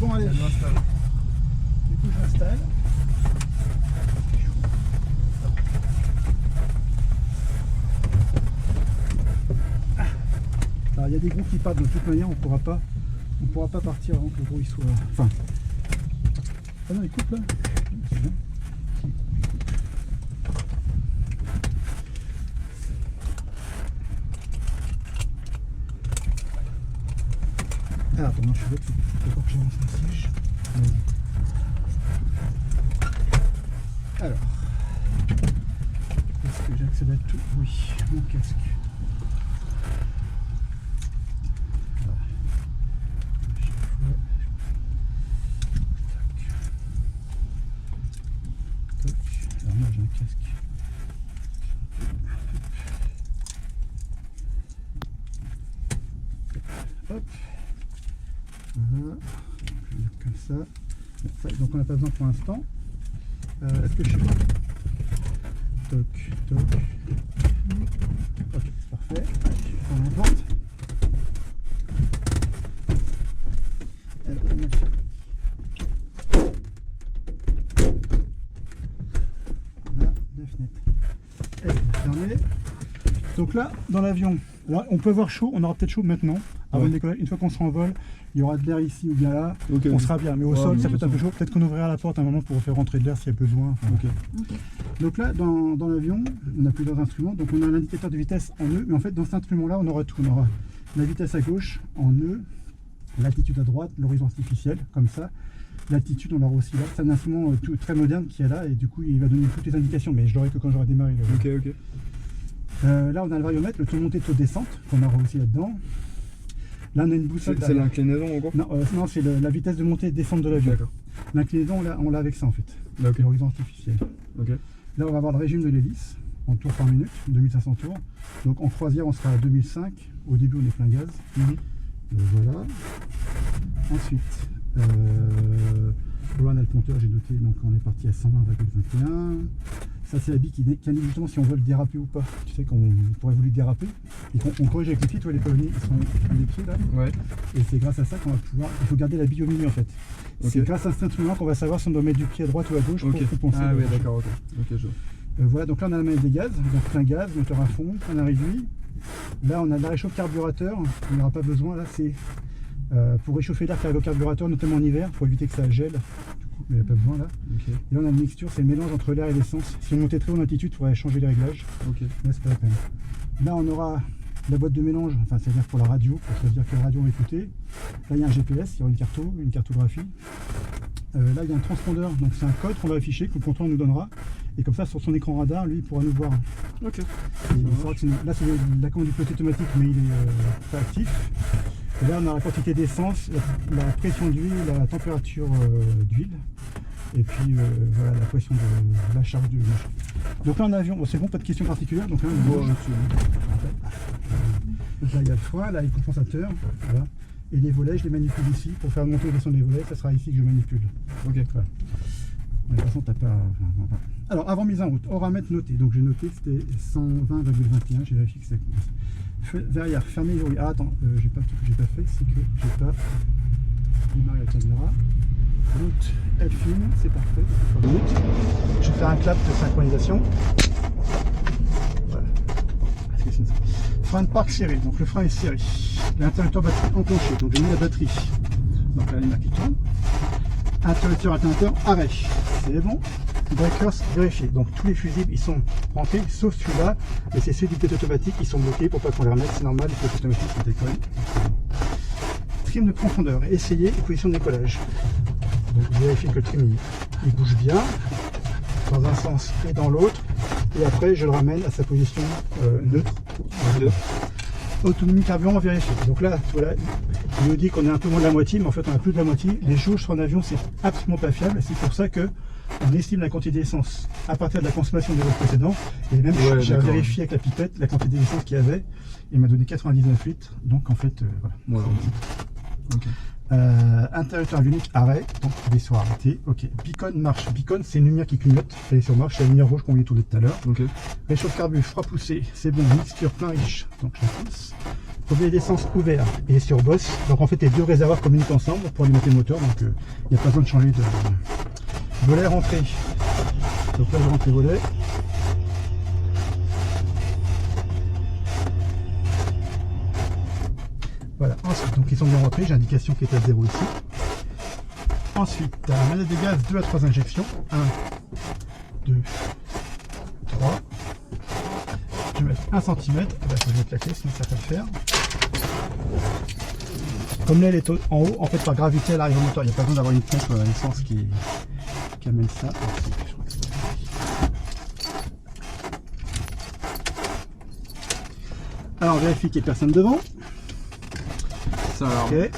Bon allez, du coup j'installe. Alors il y a des groupes qui partent, de toute manière on pourra pas partir avant que le gros il soit... Enfin... Ah non il coupe là. C'est bien. Ah attends, non, je suis bête, faut d'abord que j'avance ma tige. Alors, est-ce que j'accède à tout? Oui, mon casque. Voilà. À chaque fois, tac. Toc. Alors moi j'ai un casque. Hop. Voilà, je vais mettre comme ça. Donc on n'a pas besoin pour l'instant. Est-ce que je suis bon? Toc, toc. Ok, c'est parfait. Allez, je vais prendre la porte. Alors, on a fait. Voilà, la fenêtre. Elle est fermée. Donc là, dans l'avion, on peut avoir chaud, on aura peut-être chaud maintenant. Avant de décoller, une fois qu'on sera en vol, il y aura de l'air ici ou bien là, on sera bien. Mais au sol, ça peut être un peu chaud. Peut-être qu'on ouvrira la porte à un moment pour faire rentrer de l'air s'il y a besoin. Enfin, donc là, dans l'avion, on a plusieurs instruments. Donc on a un indicateur de vitesse en E, mais en fait, dans cet instrument-là, on aura tout. On aura la vitesse à gauche en E, l'altitude à droite, l'horizon artificiel, comme ça. L'altitude, on l'aura aussi là. C'est un instrument très moderne qui est là, et du coup, il va donner toutes les indications. Mais je l'aurai que quand j'aurai démarré. Là, on a le variomètre, le taux de montée, le taux de descente, qu'on aura aussi là-dedans. Là, on a une boussole. C'est l'inclinaison encore? Non, c'est la vitesse de montée et de descente de l'avion. L'inclinaison, on l'a avec ça en fait. L'horizon artificiel. Là, on va avoir le régime de l'hélice en tours par minute, 2500 tours. Donc en croisière, on sera à 2005. Au début, on est plein gaz. Voilà. Ensuite, là, on a le compteur, j'ai noté. Donc on est parti à 120,21. Ça, c'est la bille qui indique justement si on veut le déraper ou pas. Tu sais qu'on pourrait vouloir déraper. Et on corrige avec les pieds, toi, les poignets, ils sont les pieds là. Et c'est grâce à ça qu'on va pouvoir. Il faut garder la bille au milieu en fait. C'est grâce à cet instrument qu'on va savoir si on doit mettre du pied à droite ou à gauche pour compenser. Ah oui, d'accord, voilà, donc là on a la manette des gaz, donc plein gaz, moteur à fond, on a réduit. Là on a de la réchauffe carburateur, il n'y aura pas besoin, là c'est pour réchauffer l'air qui arrive au carburateur, notamment en hiver, pour éviter que ça gèle. Mais il n'y a pas besoin là. Et là on a une mixture, c'est le mélange entre l'air et l'essence. Si on montait très haut en altitude, il faudrait changer les réglages. Là c'est pas la peine. Là on aura la boîte de mélange, enfin c'est-à-dire pour la radio, pour choisir quelle radio on va écouter. Là il y a un GPS, il y aura une cartographie. Là il y a un transpondeur, donc c'est un code qu'on va afficher, que le contrôleur nous donnera. Et comme ça sur son écran radar, lui il pourra nous voir. Là c'est la commande du pilote automatique, mais il est pas actif. Et là on a la quantité d'essence, la pression d'huile, la température d'huile. Et puis voilà la pression de la charge du machin. Donc là en avion, bon, c'est bon, pas de questions particulières. Donc là, là il y a le frein, là il y a le compensateur. Voilà. Et les volets, je les manipule ici. Pour faire monter ou descendre les volets, ça sera ici que je manipule. Voilà. De toute façon, t'as pas. Alors avant mise en route, Auramètre noté. Donc j'ai noté c'était 120,21. J'ai vérifié que c'était. Verrière, fermé, verrouillé. Ah attends, j'ai pas tout que j'ai pas fait, c'est que j'ai pas démarré la caméra. Route, elle filme, c'est parfait. Je vais faire un clap de synchronisation. Voilà. Frein de parc serré, donc le frein est serré. L'interrupteur batterie enclenché, donc j'ai mis la batterie. Donc là, les marques qui tournent. Interrupteur, arrêt. C'est bon. Breakers vérifié. Donc tous les fusibles ils sont rentrés sauf celui-là. Et c'est ceux du pilote automatique qui sont bloqués pour pas qu'on les remette. C'est normal, le pilote automatique c'est déconne. Trim de profondeur. Essayer et position de décollage. Donc vérifier que le trim il bouge bien dans un sens et dans l'autre. Et après je le ramène à sa position neutre. Autonomie carburant vérifiée. Donc là, voilà, il nous dit qu'on est un peu moins de la moitié, mais en fait on a plus de la moitié. Les jauges sur un avion c'est absolument pas fiable. C'est pour ça que on estime la quantité d'essence à partir de la consommation des vols précédents. Et même j'ai vérifié avec la pipette la quantité d'essence qu'il y avait. Il m'a donné 99 litres. Donc en fait, voilà. Ok. Interrupteur avionique arrêt, donc vaisseau arrêté. Ok. Beacon marche. Beacon, c'est une lumière qui clignote. Elle est sur marche, c'est la lumière rouge qu'on voyait tout à l'heure. Ok. Réchauffe carburant, froid poussé, c'est bon. Mixture plein riche, donc je la pousse. Robinet d'essence ouvert et sur boss. Donc en fait, les deux réservoirs communiquent ensemble pour alimenter le moteur. Donc il n'y a pas besoin de changer de volet rentrée. Donc là, je rentre les volets. Voilà, ensuite, donc ils sont bien rentrés, j'ai l'indication qui est à 0 ici. Ensuite, manette de gaz 2 à 3 injections. 1, 2, 3. Je vais mettre 1 cm. Il faut mettre la clé, sinon ça va le faire. Comme l'aile est en haut, en fait par gravité elle arrive au moteur. Il n'y a pas besoin d'avoir une pompe à essence qui amène ça. Alors on vérifie qu'il n'y ait personne devant. Ça alors. Ok.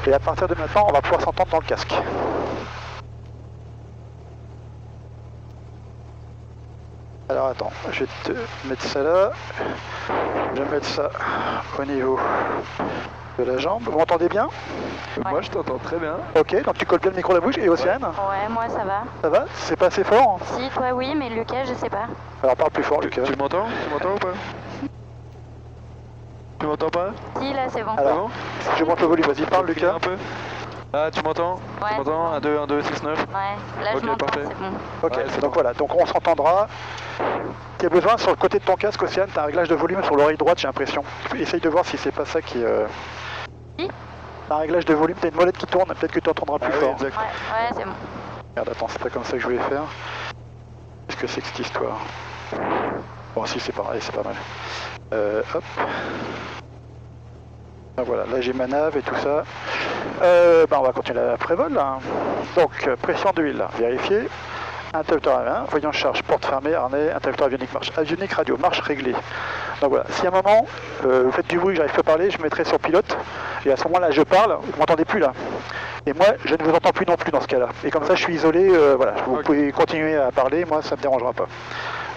Et à partir de maintenant, on va pouvoir s'entendre dans le casque. Alors attends, je vais te mettre ça là. Je vais mettre ça au niveau de la jambe. Vous m'entendez bien? Ouais. Moi je t'entends très bien. Ok, donc tu colles bien le micro à la bouche. Et Océane? Ouais, moi ça va. Ça va? C'est pas assez fort? Si, toi oui, mais Lucas, je sais pas. Alors parle plus fort, Lucas. Tu m'entends? Tu m'entends ou pas? Tu m'entends pas? Si, là c'est bon. Alors, je monte le volume, vas-y, parle Lucas. Un peu. Ah, tu m'entends? Ouais. Tu m'entends? 1, 2, 1, 2, 6, 9. Ouais, là Ok, je m'entends, parfait. c'est bon. Ok, Ouais, c'est donc bon. voilà, donc on s'entendra. Tu as besoin sur le côté de ton casque, Océane, tu as un réglage de volume sur l'oreille droite, j'ai l'impression. Essaye de voir si c'est pas ça qui. Si. T'as un réglage de volume, t'as une molette qui tourne, peut-être que tu entendras plus Ah oui, fort. exact. Ouais, c'est bon. Merde, attends, c'est pas comme ça que je voulais faire. Qu'est-ce que c'est que cette histoire? Bon, si, c'est pareil, c'est pas mal. Hop. Ah, voilà, là j'ai ma nav et tout ça. On va continuer la pré-vol là. Donc, pression d'huile, vérifier. Interrupteur à 1, voyant charge, porte fermée, harnais, interrupteur avionique marche. Avionique radio, marche réglée. Donc voilà, si à un moment vous faites du bruit, que j'arrive pas à parler, je me mettrai sur pilote. Et à ce moment-là, je parle, vous m'entendez plus là. Et moi, je ne vous entends plus non plus dans ce cas-là. Et comme ça, je suis isolé, voilà, vous pouvez continuer à parler, moi ça me dérangera pas.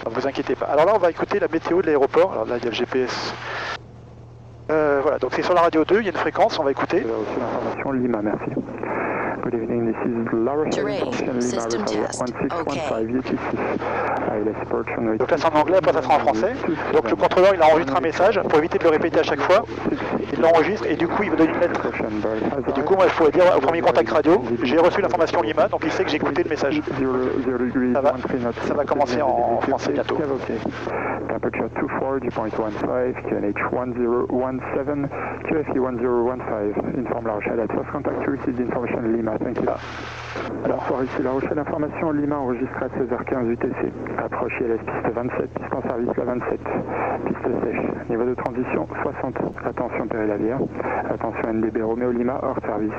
Donc vous inquiétez pas. Alors là, on va écouter la météo de l'aéroport. Alors là, il y a le GPS. Voilà, donc c'est sur la radio 2, il y a une fréquence, on va écouter. Aussi l'information Lima, merci. Good evening, this is Laura Terrain, system test. Okay. Donc là c'est en anglais, après ça sera en français. Donc le contrôleur il enregistre un message pour éviter de le répéter à chaque fois. Il l'enregistre et du coup il me donne une lettre. Et du coup moi je pourrais dire au premier contact radio, j'ai reçu l'information Lima, donc il sait que j'ai écouté le message. Ça va commencer en français bientôt. Temperature 24, dew.15, QNH 1017, QFE 1015. Informe La Rochelle at first contact to receive the information Lima, thank you. Bonsoir, ici La Rochelle, information Lima enregistrée à 16h15 UTC. Approche ILS piste 27, piste en service la 27, piste sèche. Niveau de transition 60. Attention périlavière. Attention NDB Roméo Lima hors service.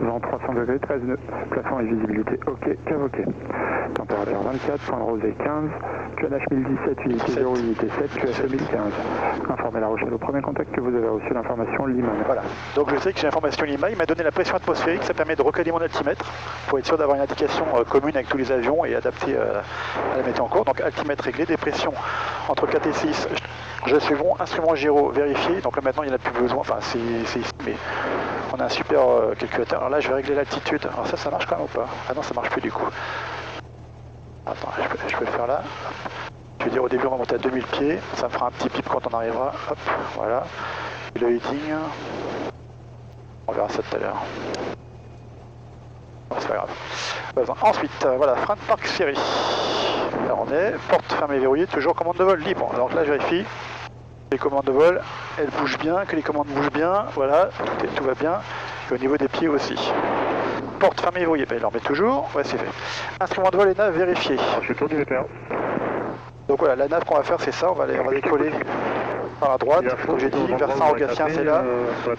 Vent 300 degrés, 13 nœuds. Plafond et visibilité OK, cave OK. Température 24, point de rosée 15, QNH 1017, unité 0, unité 7, QFE 1015. Informez La Rochelle au premier contact que vous avez reçu l'information Lima. Voilà, donc je sais que j'ai l'information Lima, il m'a donné la pression atmosphérique, ça permet de recaler mon altimètre pour être sûr d'avoir une indication commune avec tous les avions et adaptée à la météo en cours. Donc altimètre réglé, des pressions entre 4 et 6, je suis bon, instrument gyro vérifié, donc là maintenant il n'y en a plus besoin, enfin c'est ici, mais on a un super calculateur. Alors là je vais régler l'altitude, alors ça marche quand même ou pas? Ah non ça marche plus du coup. Attends, je peux le faire là. Je vais dire au début on va monter à 2000 pieds, ça me fera un petit bip quand on arrivera, hop, voilà. Et le heading, on verra ça tout à l'heure. Bon, c'est pas grave. Ensuite, voilà, frein de parc serré. Là on est, porte fermée verrouillée, toujours commande de vol libre. Donc là je vérifie, les commandes de vol, elles bougent bien, que les commandes bougent bien, voilà, tout va bien. Et au niveau des pieds aussi. portes fermées et verrouillées. Ben, il en met toujours. Ouais, c'est fait. Instrument de vol et nav vérifié. Je suis tour du VPA. Donc voilà, la nav qu'on va faire, c'est ça. On va décoller par la droite, comme j'ai dit, vers Saint-Rogatien, c'est là,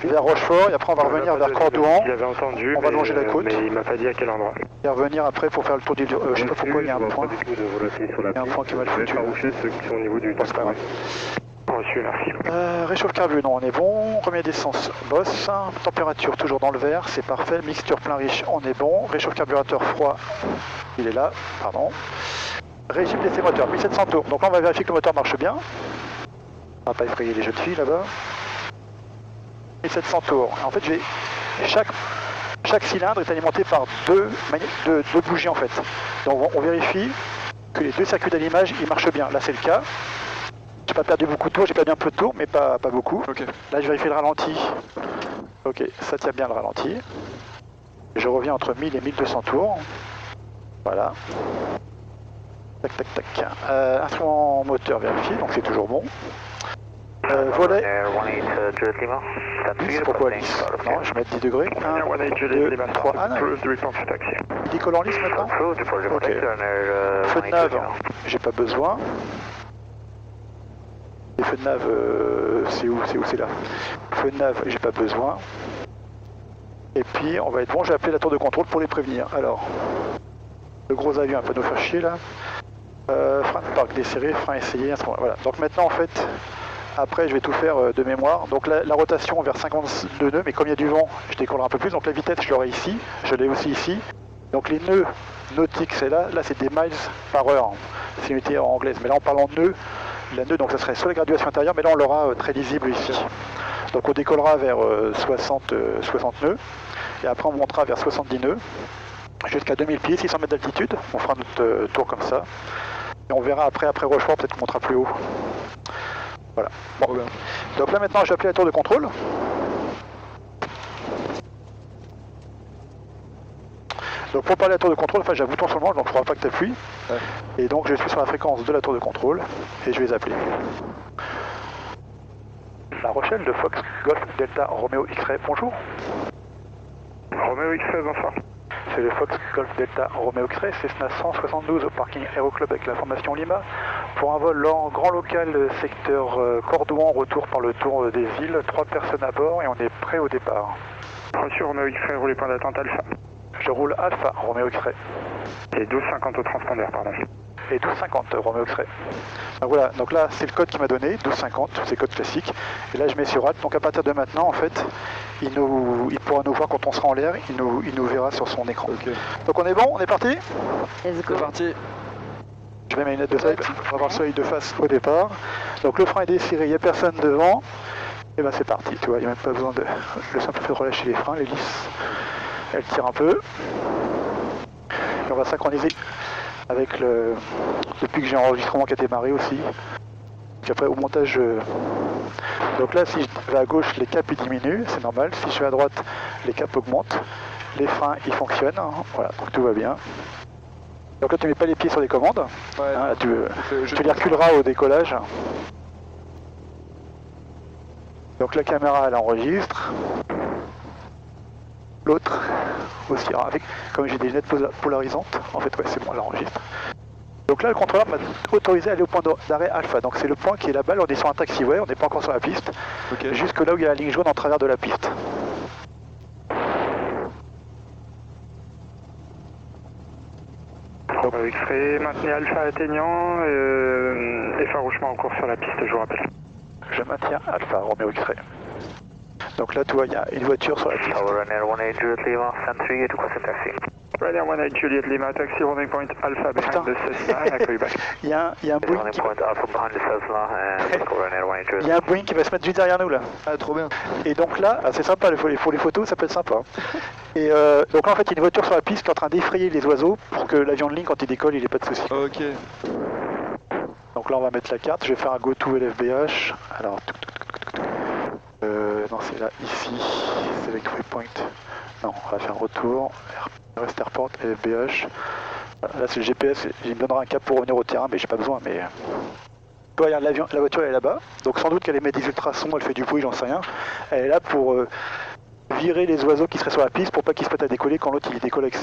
vers Rochefort, et après on va revenir vers Cordouan. Il avait entendu, on va longer la côte. Mais il m'a pas dit à quel endroit. Et revenir après pour faire le tour du... je sais pas pourquoi, il y a un point. Il y a un point qui va le foutu. Ceux qui sont au niveau du Bon, c'est pas grave. Reçu, merci. Réchauffe carbu, non, on est bon. Remet d'essence, boss. Température toujours dans le vert, c'est parfait. Mixture plein riche, on est bon. Réchauffe carburateur froid, il est là, pardon. Régime d'essai moteur, 1700 tours. Donc là on va vérifier que le moteur marche bien. On va pas effrayer les jeunes filles là-bas. 1700 tours. En fait, chaque cylindre est alimenté par deux bougies en fait. Donc on vérifie que les deux circuits d'allumage ils marchent bien. Là c'est le cas. J'ai pas perdu beaucoup de tours, j'ai perdu un peu de tours, mais pas beaucoup. Ok. Là je vérifie le ralenti. Ok, ça tient bien le ralenti. Je reviens entre 1000 et 1200 tours. Voilà. Tac tac tac. Instrument moteur vérifié, donc c'est toujours bon. Volet. 10, pourquoi 10? Non, je vais mettre 10 degrés. 1, 2, 3, il décolle en lisse maintenant. Ok. Feu de nav, j'ai pas besoin. Les feux de nav, c'est où c'est là. Feu de nav, j'ai pas besoin. Et puis on va être bon, j'ai appelé la tour de contrôle pour les prévenir. Alors, le gros avion va pas nous faire chier là. Frein de parc desserré, frein essayé, voilà. Donc maintenant en fait, après je vais tout faire de mémoire. Donc la rotation vers 52 nœuds, mais comme il y a du vent, je décollerai un peu plus. Donc la vitesse je l'aurai ici, je l'ai aussi ici. Donc les nœuds nautiques c'est là c'est des miles par heure. C'est une unité en anglaise, mais là on parle en nœuds. La nœud, donc ça serait sur la graduation intérieure, mais là on l'aura très lisible ici. Donc on décollera vers 60 nœuds, et après on montera vers 70 nœuds, jusqu'à 2000 pieds, 600 mètres d'altitude. On fera notre tour comme ça. Et on verra après Rochefort, peut-être qu'on montera plus haut. Voilà. Bon. Donc là maintenant, j'ai appelé la tour de contrôle. Donc pour parler à la tour de contrôle, enfin j'ai un bouton sur le manche, donc il ne faudra pas que tu appuies. Ouais. Et donc je suis sur la fréquence de la tour de contrôle, et je vais les appeler. La Rochelle de Fox Golf Delta Romeo X-Ray, bonjour. Romeo X-Ray, bonsoir. C'est le Fox Golf Delta Romeo X-Ray, Cessna 172 au parking Aéroclub avec la formation Lima. Pour un vol en grand local secteur Cordouan, retour par le tour des îles, 3 personnes à bord et on est prêt au départ. Reçu, Romeo X-Ray, roulez point d'attente Alpha. Je roule Alpha, Romeo X-Ray. Et 1250 au transpondeur, pardon. Et 1250, Romeo X-Ray. Donc voilà, donc là c'est le code qu'il m'a donné, 1250, c'est le code classique. Et là je mets sur rate, donc à partir de maintenant en fait, il pourra nous voir quand on sera en l'air, il nous verra sur son écran. Okay. Donc on est bon, on est parti? Let's go. C'est parti. Je mets mes lunettes de soleil, on va avoir le soleil de face au départ. Donc le frein est desserré, il n'y a personne devant. Et ben c'est parti, tu vois, il n'y a même pas besoin de... Le simple fait de relâcher les freins, l'hélice, elle tire un peu. Et on va synchroniser avec depuis que j'ai enregistrement qui a démarré aussi. Puis après au montage, donc là si je vais à gauche les caps ils diminuent, c'est normal. Si je vais à droite les caps augmentent, les freins ils fonctionnent, hein. Voilà, donc tout va bien. Donc là tu mets pas les pieds sur les commandes, ouais, hein, tu les reculeras au décollage. Donc la caméra elle enregistre. L'autre aussi, alors avec, comme j'ai des lunettes polarisantes, en fait ouais c'est bon, elle enregistre. Donc là le contrôleur m'a autorisé à aller au point d'arrêt Alpha, donc c'est le point qui est là-bas, on est sur un taxiway, on n'est pas encore sur la piste, okay. Jusque là où il y a la ligne jaune en travers de la piste. Donc X-ray, maintenez Alpha atteignant et farouchement en cours sur la piste, je vous rappelle. Je maintiens Alpha, Romeo X-ray. Donc là, tu vois, il y a une voiture sur la piste. Ryanair 18 Lima, 103, et tout quoi, c'est taxi. Ryanair 18 Juliet Lima, taxi, running point Alpha, behind the Cessna, and I call you back. Il y a un Boeing qui... Il y a un Boeing qui va se mettre juste derrière nous, là. Ah, trop bien. Et donc là, c'est sympa, pour les photos, ça peut être sympa. Et donc là, en fait, il y a une voiture sur la piste qui est en train d'effrayer les oiseaux pour que l'avion de ligne, quand il décolle, il n'ait pas de soucis. Ok. Donc là, on va mettre la carte. Je vais faire un go-to LFBH. Alors, non, c'est là, ici, select waypoint. Non, on va faire un retour. Rest airport, LFBH. Voilà, là, c'est le GPS. Il me donnera un cap pour revenir au terrain, mais j'ai pas besoin. Mais regarde, la voiture elle est là-bas. Donc sans doute qu'elle émet des ultrasons, elle fait du bruit, j'en sais rien. Elle est là pour virer les oiseaux qui seraient sur la piste pour pas qu'ils se mettent à décoller quand l'autre il décolle avec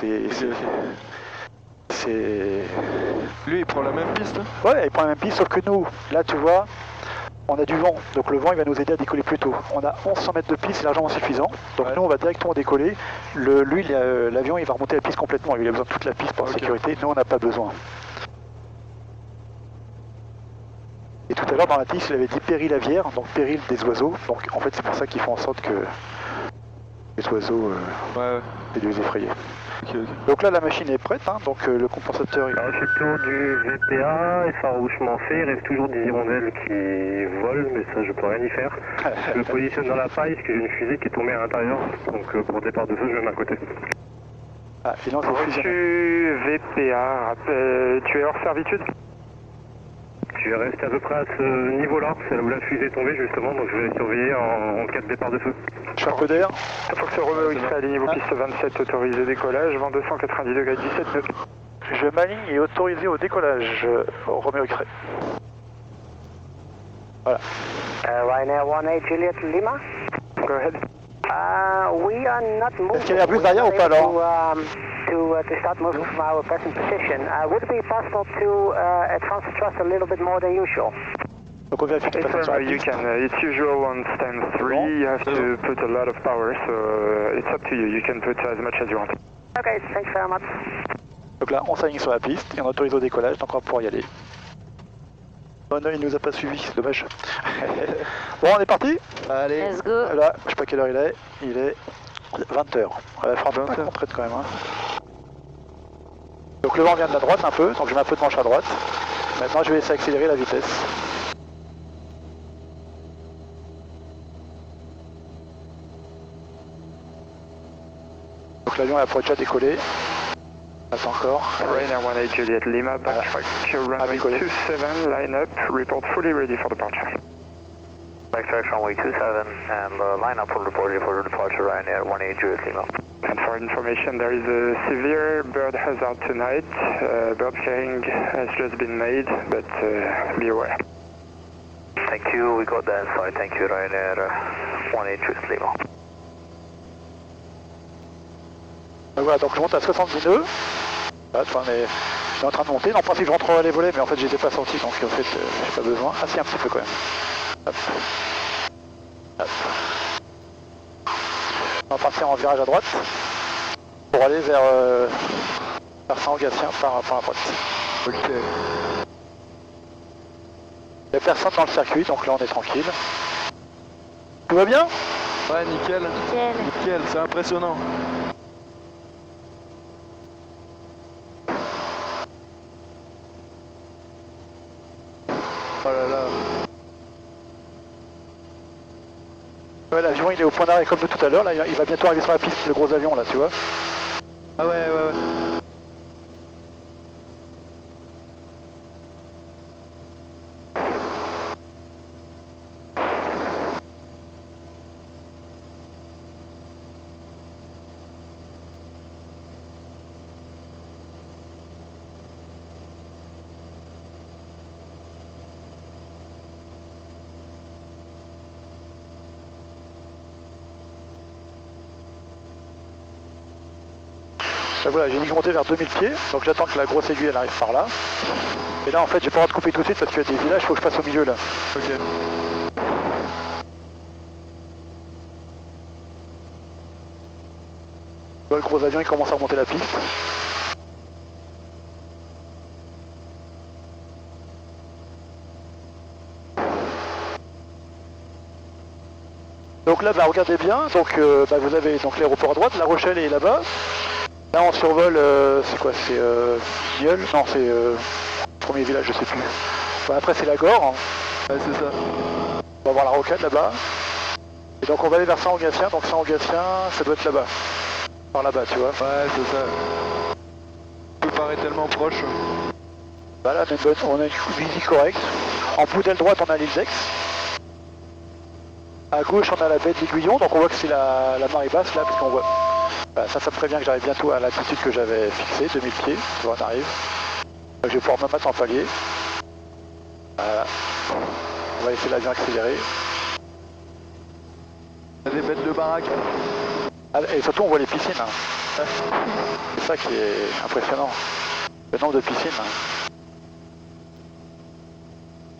Lui il prend la même piste? Ouais, il prend la même piste, sauf que nous, là tu vois, on a du vent, donc le vent il va nous aider à décoller plus tôt. On a 1100 mètres de piste, c'est largement suffisant, donc nous on va directement décoller. Lui, l'avion il va remonter la piste complètement, il a besoin de toute la piste pour la sécurité, nous on n'a pas besoin. Et tout à l'heure dans la piste il avait dit péril aviaire, donc péril des oiseaux, donc en fait c'est pour ça qu'ils font en sorte que les oiseaux et de les effrayer. Donc là la machine est prête, hein, donc le compensateur... Alors je fais le tour du VPA, effarouchement fait, il reste toujours des hirondelles qui volent, mais ça je peux rien y faire. Je me positionne dans la paille parce que j'ai une fusée qui est tombée à l'intérieur, donc pour départ de feu je me mets à côté. Ah, et non, c'est reçu VPA, tu es hors servitude? Je vais rester à peu près à ce niveau-là, c'est là où la fusée est tombée justement, donc je vais surveiller en cas de départ de feu. Je fais un peu d'air. Fox Romeo X-ray, allez niveau piste 27, autorisé décollage, vent 290 degrés 17 nœuds. Je m'aligne et autorisé au décollage, Romeo X-ray. Voilà. Ryanair 18 Juliet Lima. Go ahead. We are not moving. Est-ce qu'il y a Airbus derrière ou pas alors? To start moving from our present position. Would it be possible to advance the thrust a little bit more than usual? Donc on vérifie que personne sur la You piste. can, it's usual on stand 3, you have to put a lot of power, so it's up to you, you can put as much as you want. Okay, thanks very much. Donc là on s'aligne sur la piste et on autorise au décollage, donc on va pouvoir y aller. Oh non, il nous a pas suivi, c'est dommage. Bon, on est parti? Allez. Let's go. Là, je sais pas quelle heure il est 20h. On va faire 20 heures près quand même. Hein. Donc le vent vient de la droite un peu, donc je mets un peu de manche à droite. Maintenant je vais essayer d'accélérer la vitesse. Donc l'avion pourrait déjà décoller. Attends encore. Ryanair 18 Juliet Lima, backtrack, runway 27, line up, report fully ready for departure. Backtrack runway 27 and line up for departure Ryanair 18 Juliet Lima. And for information, there is a severe bird hazard tonight. Bird clearing has just been made, but be aware. Thank you, we got that inside. Thank you Ryanair 18 Juliet Lima. Donc voilà, donc je monte à 70 nœuds. Là, on est en train de monter. En principe, je rentrerai les volets, mais en fait, j'étais pas sorti, donc en fait, j'ai pas besoin. Ah si, un petit peu quand même. Hop. Hop. On va partir en virage à droite pour aller vers Saint-Gatien par la droite. Ok. Il n'y a personne dans le circuit, donc là, on est tranquille. Tout va bien? Ouais, nickel. Nickel. Nickel, c'est impressionnant. Oh là là. Ouais, l'avion il est au point d'arrêt comme de tout à l'heure, là il va bientôt arriver sur la piste, le gros avion là, tu vois. Ah ouais. Là, voilà, j'ai monté vers 2000 pieds, donc j'attends que la grosse aiguille elle arrive par là. Et là en fait j'ai pas le droit de couper tout de suite parce qu'il y a des villages, il faut que je passe au milieu là. Ok. Là, le gros avion il commence à remonter la piste. Donc là bah, regardez bien, donc vous avez donc l'aéroport à droite, La Rochelle est là-bas. Là on survole, c'est quoi, c'est Nieul? Non c'est premier village, je sais plus. Bah, après c'est la Gore. Hein. Ouais c'est ça. On va voir la rocade là-bas. Et donc on va aller vers Saint-Gatien, donc Saint-Gatien ça doit être là-bas. Par là-bas tu vois. Ouais c'est ça. Ça peut paraître tellement proche. Bah là on a une visite correcte. En bout d'aile droite on a l'île d'Aix. À gauche on a la baie de l'Aiguillon, donc on voit que c'est la marée basse là, puisqu'on voit. Bah, ça me prévient que j'arrive bientôt à l'altitude que j'avais fixée, 2000 pieds, tu vois, on arrive. Donc, je vais pouvoir me mettre en palier. Voilà. On va laisser l'avion accélérer. Il y a des bêtes de baraque. Ah, et surtout on voit les piscines. Hein. C'est ça qui est impressionnant. Le nombre de piscines.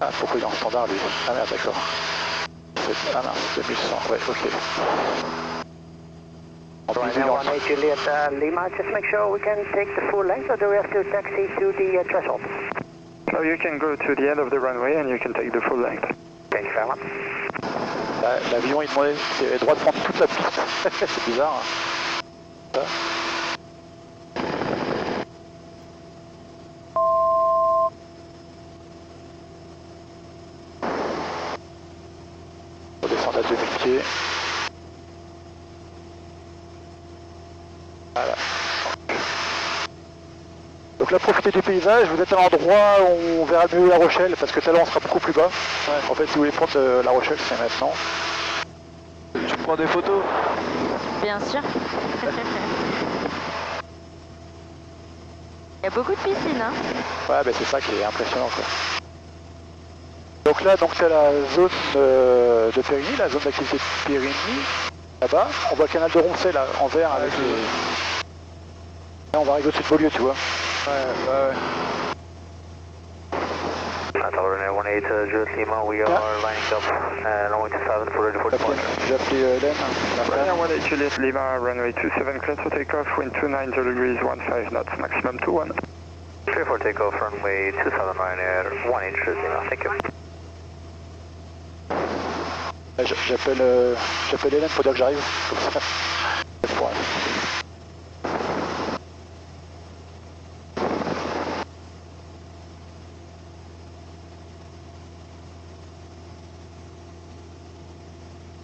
Ah, pourquoi il est en standard lui? Ah merde, d'accord. Ah non, c'est 1100, ouais, ok. Right now, 18 Juliet Lima, just make sure we can take the full length, or do we have to taxi to the threshold? No, you can go to the end of the runway and you can take the full length. Thank you very much. L'avion il demandait, il avait le droit de prendre toute la piste. C'est bizarre. Hein. Ça. On descend à 2000 pieds. Voilà. Donc là, profitez du paysage, vous êtes à l'endroit où on verra mieux La Rochelle, parce que tout à l'heure on sera beaucoup plus bas. Ouais. En fait, si vous voulez prendre La Rochelle, c'est maintenant. Tu prends des photos? Bien sûr. Il y a beaucoup de piscines, hein. Ouais, bah c'est ça qui est impressionnant, quoi. Donc là, c'est la zone de Périgny, la zone d'activité de Périgny. Là-bas, on voit le canal de Roncey, là, en vert, avec les... Là, on va arriver au-dessus de Beaulieu, tu vois. Ouais. Juliet Lima, we are lining up runway 27 for ready for departure. J'ai appelé Hélène. Runway 18 Juliet Lima, runway 27, clear to takeoff, wind 29 degrees, 15 knots, maximum 21. Clear for takeoff, runway 27, Ryanair, 18 Juliet Lima, thank you. J'appelle Hélène pour dire que j'arrive, comme ça. C'est pour elle.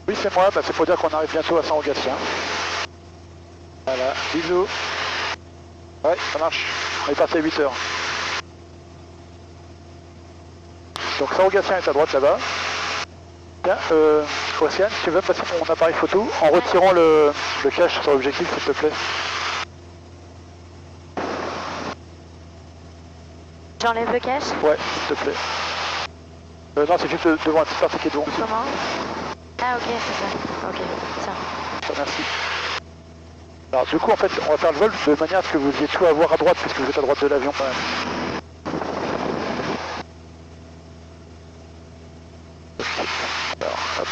Oui, c'est moi, c'est pour dire qu'on arrive bientôt à Saint-Rogatien. Voilà, bisous. Ouais, ça marche. On est parti à 8h. Donc Saint-Rogatien est à droite là-bas. Tiens, Océane, si tu veux me passer mon appareil photo en retirant le cache sur l'objectif, s'il te plaît. J'enlève le cache? Ouais, s'il te plaît. Non, c'est juste devant la petite partie qui est devant. Comment? Ah ok, c'est ça. Ok, tiens. Merci. Alors du coup, en fait, on va faire le vol de manière à ce que vous ayez tout à voir à droite, puisque vous êtes à droite de l'avion quand même. Alors, hop.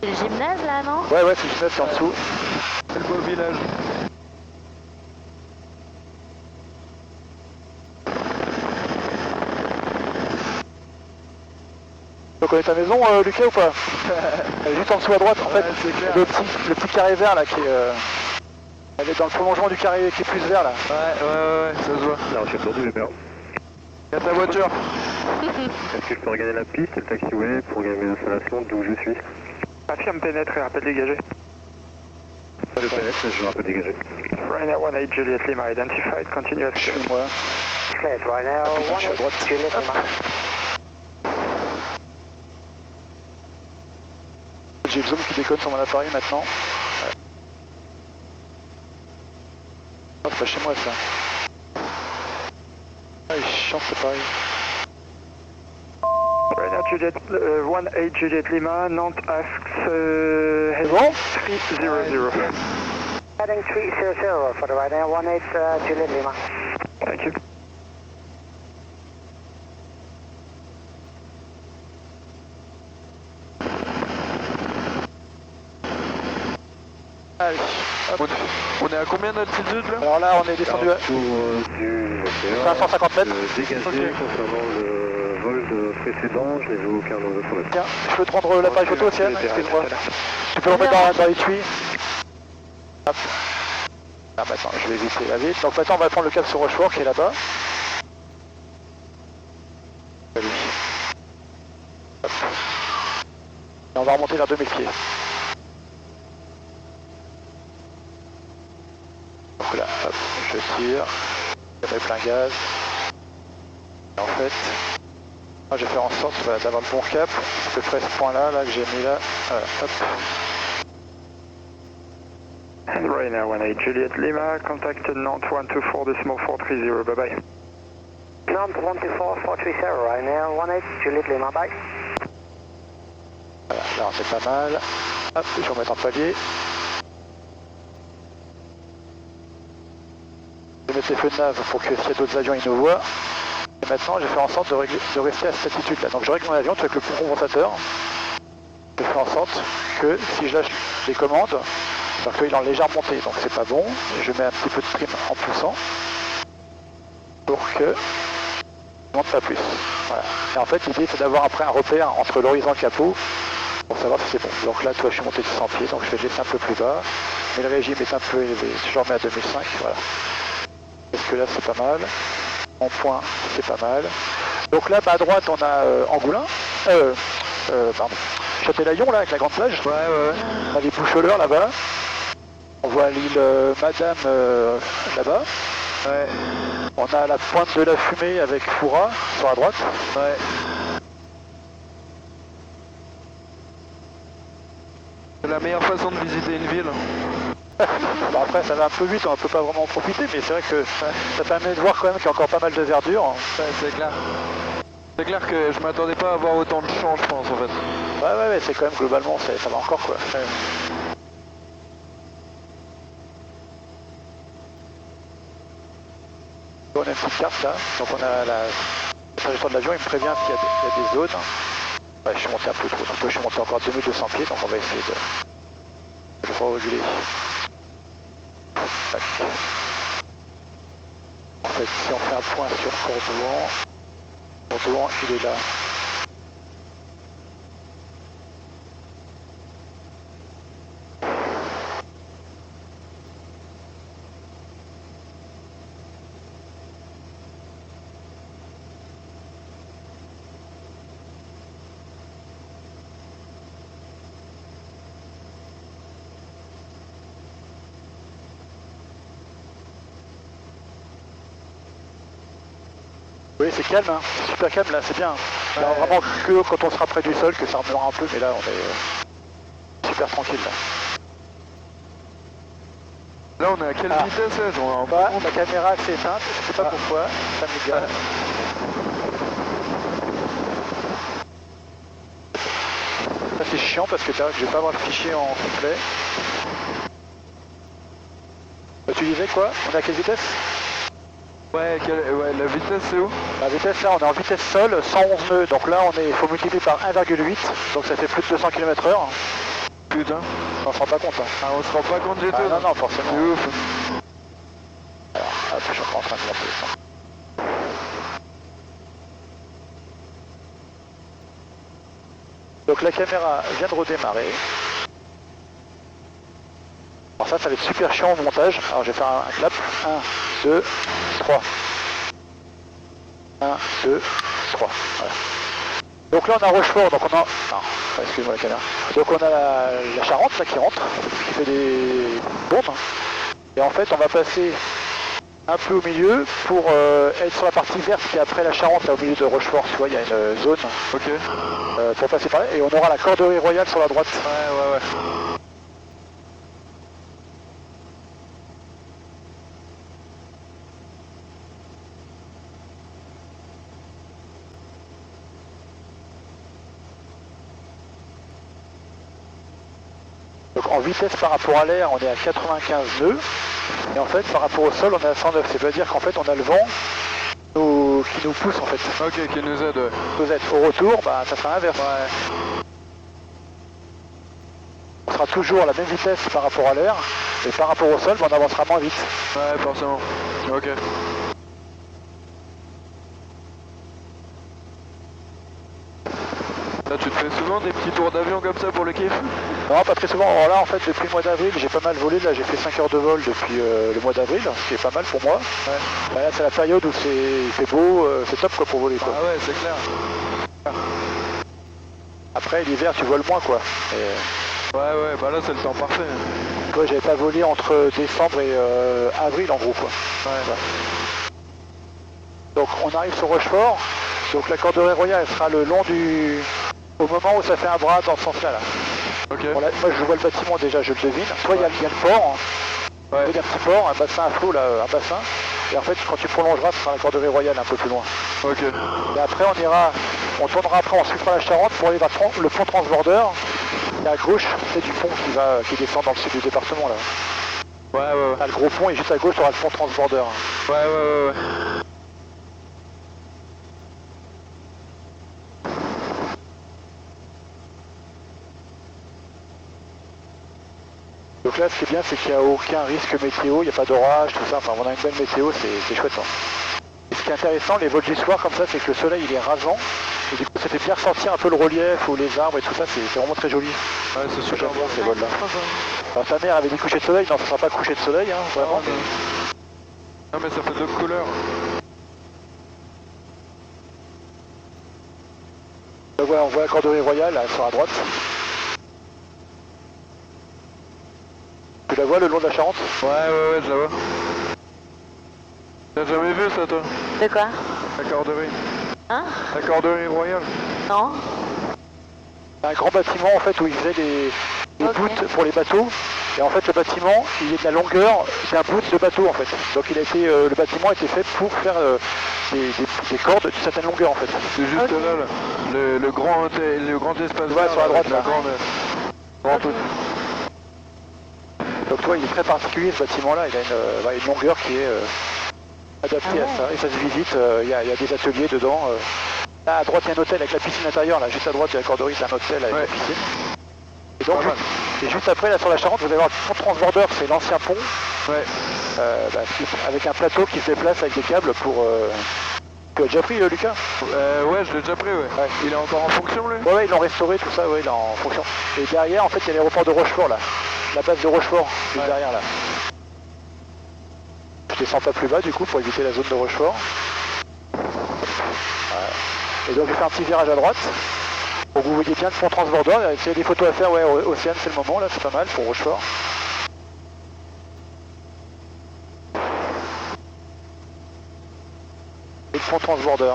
C'est le gymnase là, non? Ouais, c'est le gymnase, c'est en dessous. C'est le beau village. Tu connais ta maison, Lucas, ou pas? Elle est juste en dessous à droite, en fait. Le petit carré vert là qui est... Elle est dans le prolongement du carré qui est plus vert là. Ouais, ça se voit. Non, je suis perdu, j'ai peur. Il y a ta voiture. Est-ce que je peux regagner la piste et le taxiway pour gagner mes installations d'où je suis? Affirme pénètre et rappel dégagé. Pas de pénètre, je vais un peu dégager. Ryanair 18 Juliet Lima identified, continue à Chez moi. Clear, Ryanair 18 Juliet Lima. J'ai le zoom qui déconne sur mon appareil maintenant. Ouais. Oh, c'est pas chez moi ça. Ah, il est chiant ce pareil. Ryanair 18 Juliet Lima, Nantes asks bon 300. Heading 300 for the Ryanair 18 Juliet Lima. Thank you. Allez, hop. On est à combien d'altitude là? Alors là, on est descendu à Du 550 mètres. Dégagé concernant le vol précédent, je n'ai vu aucun enjeu sur le Tiens, je peux te rendre l'appareil photo, Océane? Excuse-moi. Tu peux le remettre dans les tuyaux. Hop. Ah bah attends, je vais éviter la vite. Donc maintenant, on va prendre le cap sur Rochefort qui est là-bas. Hop. Et on va remonter vers 2000 pieds. Donc là, hop, je tire, je mets plein gaz. Et en fait, moi je vais faire en sorte d'avoir le bon cap, à peu près ce point-là, là que j'ai mis là. Voilà, hop. And Ryanair 18 Juliet Lima, contacted Nantes 124.430, bye bye. Nantes 124.430, Ryanair 18 Juliet Lima, bye. Voilà, là c'est pas mal. Hop, je vais remettre en palier. Je vais mettre les feux de nav pour que s'il y a d'autres avions, ils nous voient. Et maintenant, je vais faire en sorte de rester à cette altitude-là. Donc je règle mon avion avec le pont compensateur. Je fais en sorte que si je lâche les commandes, donc là, il est en légère montée, donc c'est pas bon. Je mets un petit peu de prime en poussant pour que je monte pas plus. Voilà. Et en fait, l'idée, c'est d'avoir après un repère entre l'horizon et le capot pour savoir si c'est bon. Donc là, toi, je suis monté de 100 pieds, donc je vais laisser un peu plus bas. Mais le régime est un peu élevé. Je le remets à 2005, voilà. Parce que là, c'est pas mal. En point, c'est pas mal. Donc là, bah, à droite, on a Angoulin. Pardon. Châtelaillon, là, avec la grande plage. Ouais. On a les Boucheleurs, là-bas. On voit l'île Madame, là-bas. Ouais. On a la pointe de la fumée avec Foura, sur la droite. Ouais. C'est la meilleure façon de visiter une ville. Bon, après, ça va un peu vite, on ne peut pas vraiment en profiter, mais c'est vrai que ça permet de voir quand même qu'il y a encore pas mal de verdure. Ouais, c'est clair. C'est clair que je m'attendais pas à avoir autant de champs, je pense, en fait. Ouais, c'est quand même globalement, ça va encore, quoi. Ouais. On a une petite carte là, donc on a la trajectoire de l'avion, il me prévient s'il y a des zones. Ouais, je suis monté un peu trop, donc je suis monté encore 2200 pieds, donc on va essayer de reculer. Tac. En fait, si on fait un point sur Cordouan, il est là. Oui, c'est calme, hein. C'est super calme là, c'est bien. Là, vraiment que quand on sera près du sol que ça remuera un peu, mais là on est super tranquille là. Là on est à quelle vitesse la caméra s'est éteinte, je sais pas pourquoi, ça m'égale. Ça c'est chiant parce que je vais pas avoir le fichier en complet. Tu disais quoi? On est à quelle vitesse? Ouais, la vitesse c'est où? La vitesse là, on est en vitesse sol, 111 nœuds, donc là il faut multiplier par 1,8, donc ça fait plus de 200 km/h. Putain. On se rend pas compte. Hein. Ah, on se rend pas compte du tout? Non, forcément. C'est ouf. Alors, hop, je suis encore en train de monter. Donc la caméra vient de redémarrer. Alors ça va être super chiant au montage. Alors je vais faire un clap. 1, 2, 3. 1, 2, 3. Voilà. Donc là on a Rochefort, donc on a... Non, excuse-moi la caméra. Donc on a la Charente là qui rentre, qui fait des bombes. Et en fait on va passer un peu au milieu pour être sur la partie verte qui est après la Charente, là au milieu de Rochefort, tu vois, il y a une zone. Ok. Pour passer par là, et on aura la Corderie Royale sur la droite. Ouais. Donc en vitesse par rapport à l'air, on est à 95 nœuds. Et en fait, par rapport au sol, on est à 109. C'est-à-dire qu'en fait, on a le vent qui nous pousse en fait. Ok, qui nous aide. Au retour, bah, ça sera l'inverse. Ouais. On sera toujours à la même vitesse par rapport à l'air. Et par rapport au sol, bah, on avancera moins vite. Ouais, forcément. Ok. Là, tu te fais souvent des petits tours d'avion comme ça pour le kiff? Non, pas très souvent. Alors là, en fait, depuis le mois d'avril, j'ai pas mal volé. Là, j'ai fait 5 heures de vol depuis le mois d'avril, ce qui est pas mal pour moi. Ouais. Bah, là, c'est la période où il fait beau, c'est top quoi, pour voler. Quoi. Ah ouais, c'est clair. Après, l'hiver, tu voles moins, quoi. Et... Ouais, bah là, c'est le temps parfait. Toi, j'avais pas volé entre décembre et avril, en gros, quoi. Ouais. Donc, on arrive sur Rochefort. Donc, la Corderie Royale, elle sera le long du... Au moment où ça fait un bras dans ce sens-là, là. Ok. Bon, là, moi, je vois le bâtiment, déjà, je le devine. Soit il y a le port, il y a un petit port, un bassin à flot, là, un bassin. Et en fait, quand tu prolongeras, ce sera la Corderie Royale, un peu plus loin. Ok. Et après, on tournera après, on suivra la Charente pour aller vers le pont transborder. Et à gauche, c'est du pont qui descend dans le sud du département là. Ouais. T'as le gros pont et juste à gauche, t'auras le pont transborder. Ouais. Donc là, ce qui est bien, c'est qu'il n'y a aucun risque météo, il n'y a pas d'orage, tout ça. Enfin, on a une bonne météo, c'est chouette. Hein. Et ce qui est intéressant, les vols du soir comme ça, c'est que le soleil il est rasant. Et du coup, ça fait bien ressortir un peu le relief ou les arbres et tout ça. C'est vraiment très joli. Ouais, c'est super bon ces vols-là. Enfin, ta mère avait dit coucher de soleil, non, ça sera pas coucher de soleil, hein, vraiment. Non, mais ça fait d'autres couleurs. Donc voilà, on voit la Corderie Royale, elle sera à droite. Tu la vois le long de la Charente? Ouais, je la vois. T'as jamais vu ça, toi? De quoi? La Corderie. Hein? La Corderie Royale. Non? Un grand bâtiment en fait où ils faisaient des voûtes pour les bateaux. Et en fait le bâtiment, il est de la longueur d'un bout de bateau en fait. Donc le bâtiment a été fait pour faire des cordes d'une certaine longueur en fait. C'est juste là, le grand espace vert, sur la droite, la grande truc. Donc toi il est très particulier ce bâtiment là, il a une longueur qui est adaptée à ça. Et ça se visite, il y a des ateliers dedans. Là à droite il y a un hôtel avec la piscine intérieure, là juste à droite il y a la Corderie, c'est un hôtel avec la piscine. Et donc juste après là sur la Charente vous allez voir le pont transborder, c'est l'ancien pont. Ouais. Avec un plateau qui se déplace avec des câbles pour... Tu as déjà pris Lucas? Ouais, je l'ai déjà pris, ouais. Il est encore en fonction, lui? Ouais, ils l'ont restauré, tout ça, ouais, il est en fonction. Et derrière, en fait, il y a l'aéroport de Rochefort, là. La base de Rochefort, juste derrière, là. Je descends pas plus bas, du coup, pour éviter la zone de Rochefort. Et donc, je fais un petit virage à droite. Donc, vous voyez bien le pont transborder. S'il y a des photos à faire, ouais, Océane, c'est le moment, là, c'est pas mal, pour Rochefort. Et le pont transborder.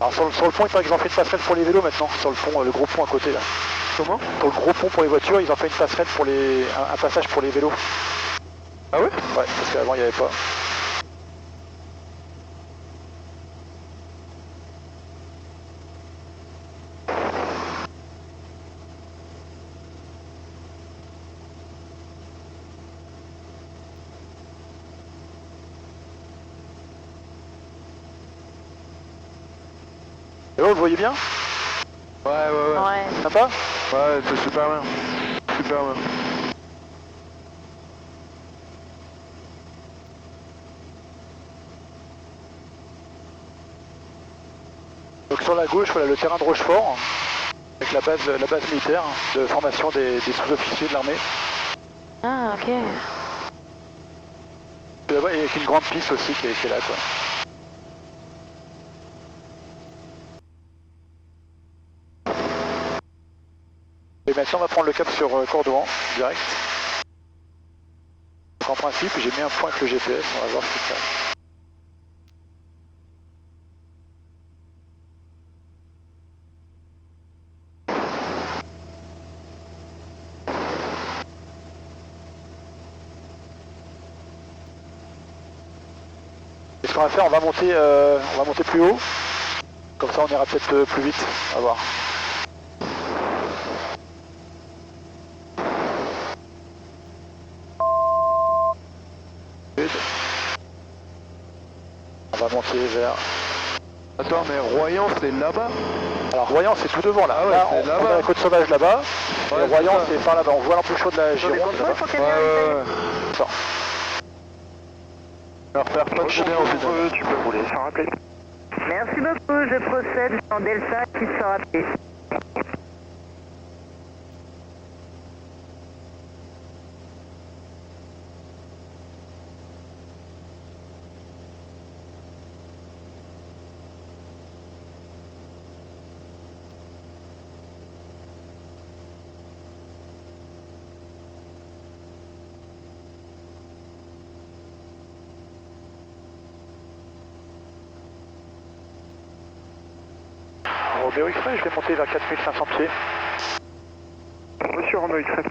Alors sur le pont, il faudrait qu'ils en fassent une passerelle pour les vélos maintenant, sur le pont, le gros pont à côté là. Comment? Sur le gros pont pour les voitures, ils ont fait une passerelle pour un passage pour les vélos. Ah ouais? Ouais, parce qu'avant il n'y avait pas. Et là, vous le voyez bien? Ouais. Sympa? Ouais, c'est super bien. Super bien. Donc sur la gauche, voilà le terrain de Rochefort, avec la base militaire de formation des sous-officiers de l'armée. Ah, ok. Et là-bas, il y a une grande piste aussi qui est là, quoi. Et maintenant on va prendre le cap sur Cordouan, direct. Donc en principe j'ai mis un point avec le GPS, on va voir ce que ça fait. Et ce qu'on va faire, on va monter plus haut. Comme ça on ira peut-être plus vite, on va voir. On va monter vers... Attends, mais Royan, c'est là-bas? Alors Royan, c'est tout devant là. Ah ouais, là, c'est là-bas. On a la côte sauvage là-bas. Ouais, et Royan, c'est par là-bas. On voit l'embouchure de la Gironde. Ouais. Ça. Alors faire pas de chaudeur au final. Tu peux rouler sans rappeler. Merci beaucoup, je procède en Delta qui sera appelé. Romeo X-Ray, je vais monter vers 4500 pieds. Monsieur Romeo X-Ray.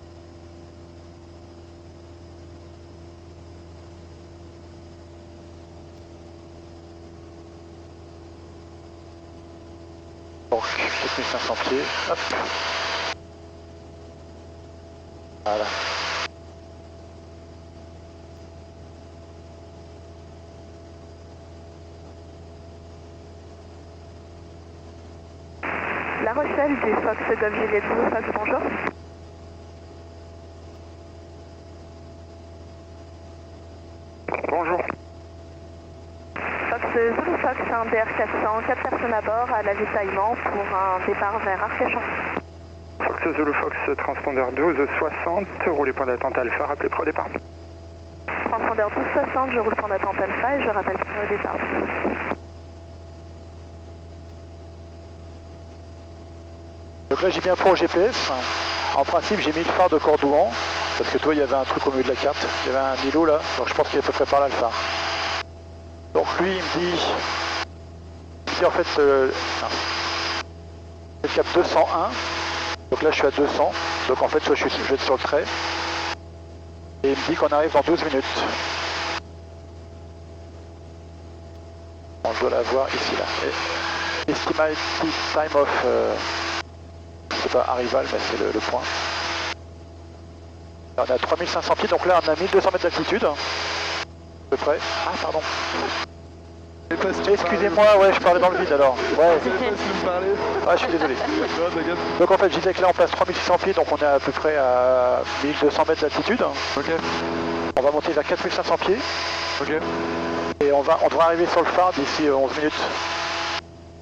Donc 4500 pieds, hop. Voilà. La Rochelle du Fox Golf Juliette Blue Fox, bonjour. Bonjour. Fox Zulu Fox, un DR400, 4 personnes à bord à l'avitaillement pour un départ vers Arcachon. Fox Zulu Fox, transpondeur 1260, roulez point d'attente Alpha, rappelez prêt au départ. Transpondeur 1260, je roule point d'attente Alpha et je rappelle prêt au départ. Donc là j'ai mis un point au GPS. En principe j'ai mis le phare de Cordouan, parce que toi il y avait un truc au milieu de la carte, il y avait un îlot là, donc je pense qu'il est à peu près par là le phare. Donc lui il me dit en fait le cap 201, donc là je suis à 200, donc en fait je vais être sur le trait, et il me dit qu'on arrive dans 12 minutes. On doit la voir ici là. Et estimated time of, c'est pas arrival mais c'est le point. Là, on est à 3500 pieds, donc là on a 1200 mètres d'altitude, à peu près. Ah pardon. Excusez-moi, ouais, je parlais dans le vide alors. Ouais. Ah, je suis désolé. Donc en fait, je disais que là on passe 3600 pieds, donc on est à peu près à 1200 mètres d'altitude. Ok. On va monter vers 4500 pieds. Ok. Et on devrait arriver sur le phare d'ici 11 minutes.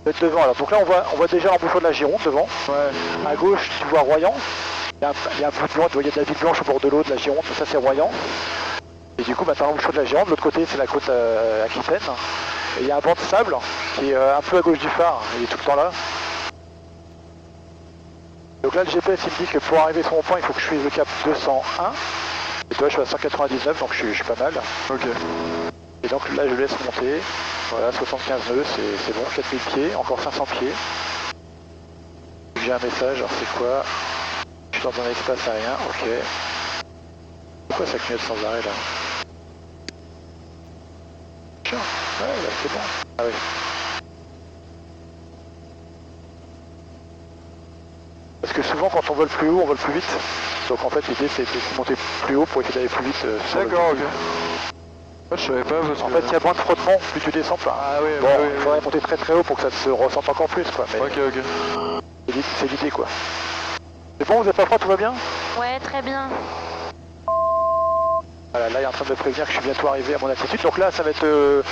D'être devant alors. Donc là on voit déjà l'embouchure de la Gironde devant. Ouais. À gauche, tu vois Royan. Il y a un bout blanc, tu vois, il y a de la ville blanche au bord de l'eau de la Gironde, ça c'est Royan. Et du coup, bah, tu as l'embouchure de la Gironde, de l'autre côté c'est la côte aquitaine. Et il y a un banc de sable qui est un peu à gauche du phare, il est tout le temps là. Donc là le GPS il me dit que pour arriver sur mon point il faut que je suive le cap 201. Et toi je suis à 199 donc je suis pas mal. Ok. Et donc là je laisse monter. Voilà, 75 nœuds, c'est bon, 4000 pieds, encore 500 pieds. J'ai un message, alors c'est quoi? Je suis dans un espace aérien, ok. Pourquoi ça clignote sans arrêt là? Tiens, ouais, là c'est bon. Ah oui. Parce que souvent quand on vole plus haut, on vole plus vite. Donc en fait l'idée c'est de monter plus haut pour essayer d'aller plus vite. D'accord, ok. Je savais pas parce que... En fait il y a moins de frottement, plus tu descends pas. Ah oui, bon, il faudrait monter très très haut pour que ça se ressente encore plus quoi. Mais ok. C'est l'idée quoi. C'est bon, vous êtes pas froid, tout va bien? Ouais, très bien. Voilà, là il est en train de me prévenir que je suis bientôt arrivé à mon altitude. Donc là ça va être...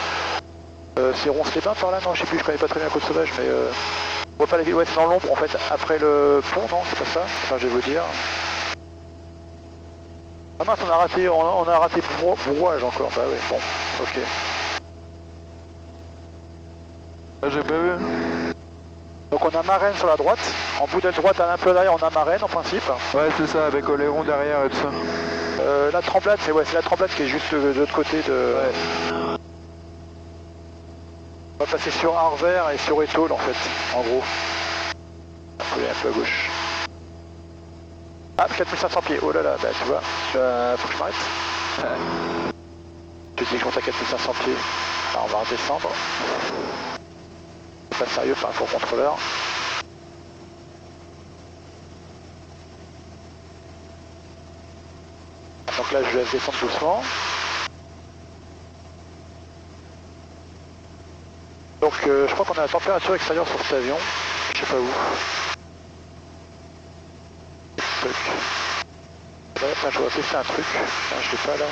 c'est Ronce-les-Bains par là? Non, je sais plus, je connais pas très bien la côte sauvage, mais... on voit pas la ville, ouais c'est dans l'ombre en fait, après le pont, non? C'est pas ça? Enfin je vais vous dire. Ah mince, on a raté brouage encore, bah ouais, bon, ok. Ah, j'ai pas vu. Donc on a Marraine sur la droite, en bout de droite un peu derrière on a Marraine en principe. Ouais c'est ça, avec Oléron derrière et tout ça. La Tremblade, c'est la Tremblade qui est juste de l'autre côté de... Ouais. On va passer sur Arvers et sur Étole en fait, en gros. Un peu à gauche. Ah, 4500 pieds, oh là là, bah tu vois, faut que je m'arrête. Je te dis que je monte à 4500 pieds. Alors on va redescendre. C'est pas sérieux par rapport au contrôleur. Donc là je laisse descendre doucement. Donc je crois qu'on a la température extérieure sur cet avion. Je sais pas où. Ouais, enfin, je dois tester un truc. Enfin, je l'ai pas là.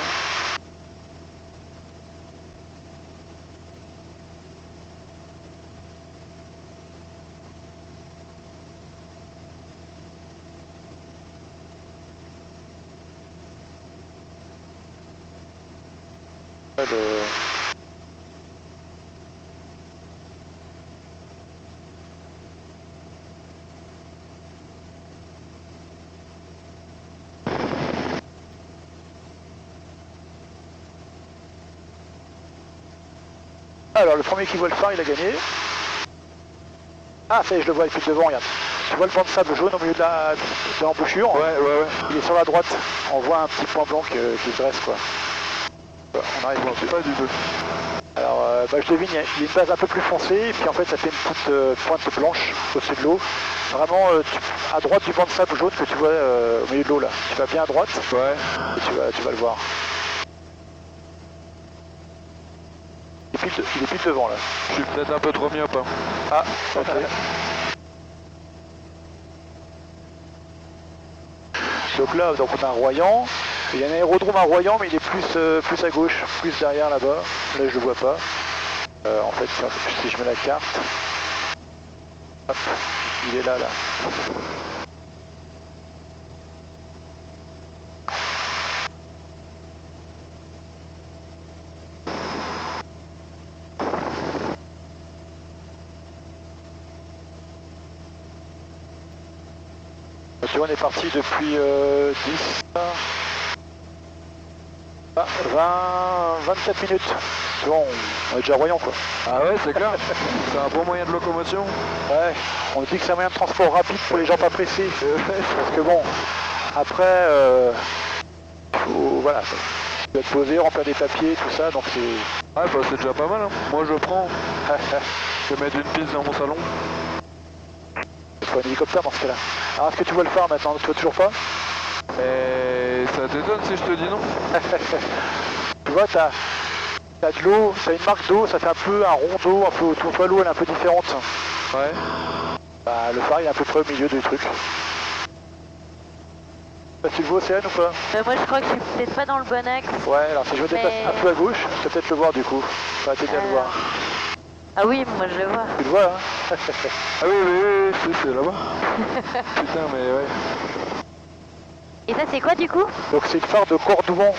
Alors le premier qui voit le phare il a gagné. Ah ça y est, je le vois depuis devant, regarde. Tu vois le banc de sable jaune au milieu de l'embouchure? Ouais. Il est sur la droite. On voit un petit point blanc qui se dresse quoi. On arrive pas du tout. Alors je devine, il y a une base un peu plus foncée, et puis en fait ça fait une petite pointe blanche au-dessus de l'eau. Vraiment à droite du banc de sable jaune que tu vois au milieu de l'eau là. Tu vas bien à droite, Ouais. et tu vas le voir. Il est pile devant là. Je suis peut-être un peu trop myope. Hein. Ah, ok. Donc là, on a un Royan. Il y a un aérodrome à Royan, mais il est plus à gauche, plus derrière là-bas. Là, je le vois pas. En fait, si je mets la carte, hop, il est là. Tu vois, on est parti depuis 10, 24 minutes. Tu vois, on est déjà Royan quoi. Ah ouais, c'est clair. C'est un bon moyen de locomotion. Ouais, on dit que c'est un moyen de transport rapide pour les gens pas pressés. Parce que bon, après, voilà, tu dois te poser, remplir des papiers, tout ça, donc c'est... Ouais, bah c'est déjà pas mal. Hein. Moi je prends. Je vais mettre une piste dans mon salon. Il faut un hélicoptère dans ce cas-là. Alors est-ce que tu vois le phare maintenant? Tu vois toujours pas? Et ça t'étonne si je te dis non? Tu vois, t'as de l'eau, t'as une marque d'eau, ça fait un peu un rond d'eau, un peu autour. Toi, l'eau elle est un peu différente. Ouais. Bah, le phare il est à peu près au milieu du truc. Bah, tu le vois Océane ou pas? Moi je crois que je suis peut-être pas dans le bon axe. Ouais, alors si je me déplace un peu à gauche, tu vas peut-être le voir du coup. Ça va t'aider à le voir. Ah oui, moi je le vois. Tu le vois hein? Ah oui, c'est là-bas. Putain, mais ouais. Et ça c'est quoi du coup? Donc c'est le phare de Cordouan.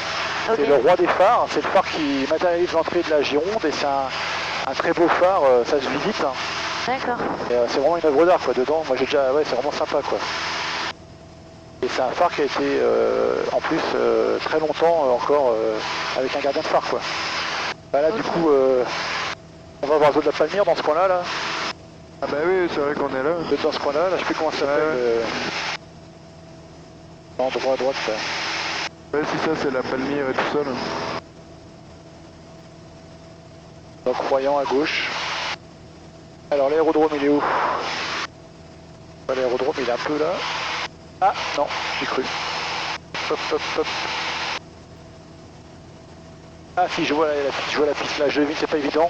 Okay. C'est le roi des phares, c'est le phare qui matérialise l'entrée de la Gironde et c'est un très beau phare, ça se visite. Hein. D'accord. Et c'est vraiment une œuvre d'art quoi dedans, moi j'ai déjà, ouais c'est vraiment sympa quoi. Et c'est un phare qui a été en plus très longtemps encore avec un gardien de phare quoi. Bah là du coup on va voir la zone de la Palmyre dans ce coin là. Ah bah oui, c'est vrai qu'on est là. Dans ce coin là, je sais plus comment ça s'appelle. Non, droit à droite ça. Ouais, c'est ça, c'est la Palmyre et tout ça là. Donc Royan à gauche. Alors l'aérodrome il est où? L'aérodrome il est un peu là. Ah non, j'ai cru. Hop hop hop. Ah si, je vois la piste là, je devine, c'est pas évident.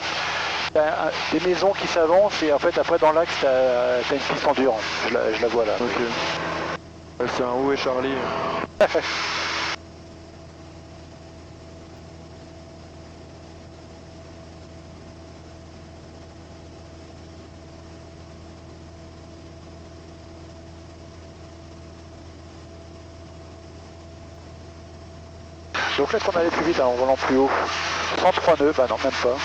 T'as des maisons qui s'avancent et en fait après dans l'axe t'as une piste en dur. Je la vois là. Ok. Ouais, c'est un Où est Charlie? Donc là, est-ce qu'on allait plus vite hein, en volant plus haut? 103 nœuds, bah non, même pas.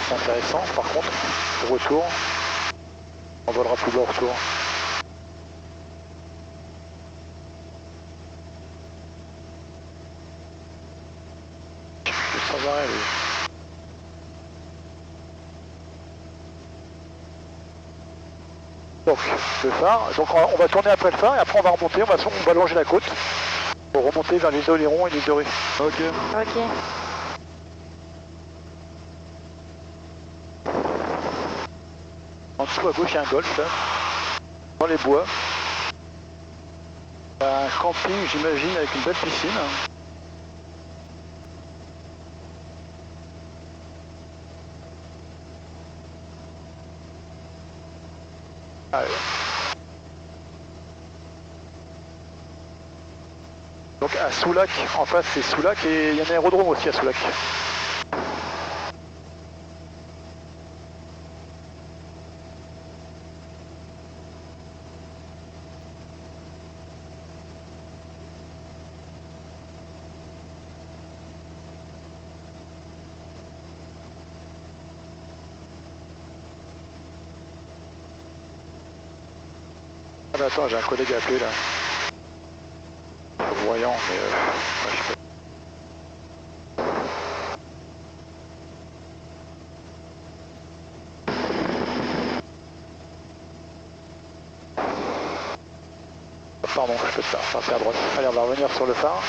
C'est intéressant, par contre, au retour, on volera plus bas au retour. Sans arrêt, lui. Donc, le phare, donc on va tourner après le phare et après on va remonter, on va longer la côte. Pour remonter vers l'île d'Oléron et l'île de Ré. Ok. Ok. En dessous à gauche il y a un golf là. Dans les bois. Un camping j'imagine avec une belle piscine. Allez. Donc à Soulac, en face c'est Soulac et il y a un aérodrome aussi à Soulac. Ah bah attends, j'ai un collègue à appeler là. Voyant, mais ouais, je sais pas. Pardon, je peux te faire, enfin, c'est à droite. Allez, on va revenir sur le phare.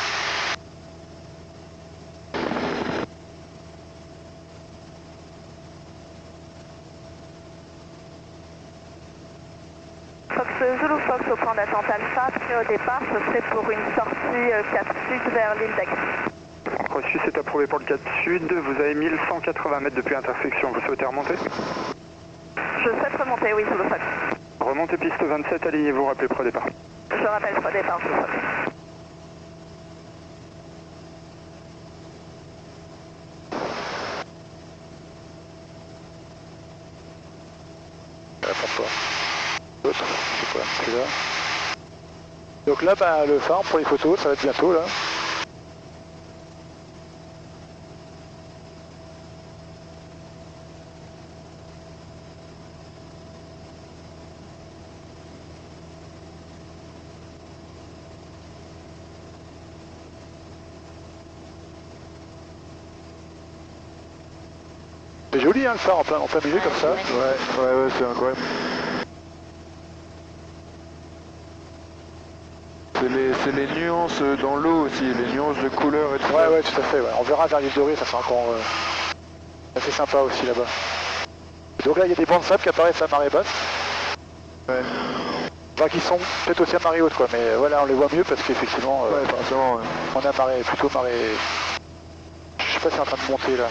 en attente Alpha, puis au départ, ce serait pour une sortie 4 Sud vers l'île d'Aix. Reçu, c'est approuvé pour le 4 Sud. Vous avez 1180 mètres depuis l'intersection. Vous souhaitez remonter? Je souhaite remonter, oui, Zulu Fox. Remontez piste 27, alignez-vous, rappelez pré-départ. Je rappelle pré-départ, Zulu Fox. L'autre, c'est quoi, celui-là. Donc là, bah, le phare pour les photos, ça va être bientôt là. C'est joli hein, le phare en plein milieu comme ça. Ouais, c'est incroyable. C'est les nuances dans l'eau aussi, les nuances de couleur et tout ça. Ouais, tout à fait. Ouais. On verra vers l'île de Ré, ça sera encore assez sympa aussi là-bas. Donc là, il y a des bancs de sable qui apparaissent à marée basse. Ouais. Enfin, qui sont peut-être aussi à marée haute, quoi. Mais voilà, on les voit mieux parce qu'effectivement, ouais, forcément, ouais. On est à marée, plutôt marée. Je sais pas si c'est en train de monter là.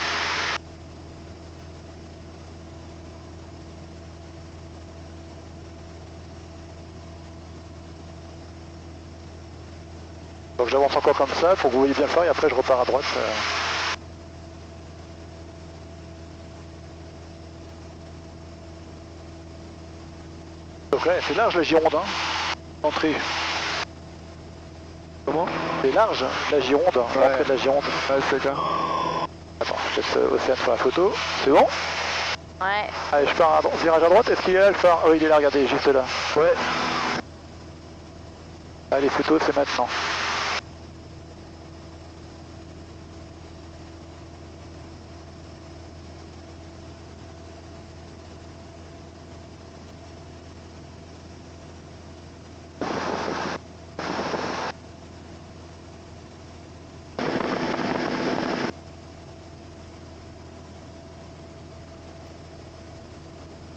Donc j'avance encore comme ça pour que vous voyez bien le phare et après je repars à droite. Donc là c'est large la Gironde, hein. Entrée. Comment? C'est large la Gironde, ouais. L'entrée de la Gironde. Ouais, c'est clair. Attends, je laisse Océane faire la photo. C'est bon? Ouais. Allez, je pars à virage à droite. Est-ce qu'il est là le phare? Oui, il est là, regardez, juste là. Ouais. Allez, photo, c'est maintenant.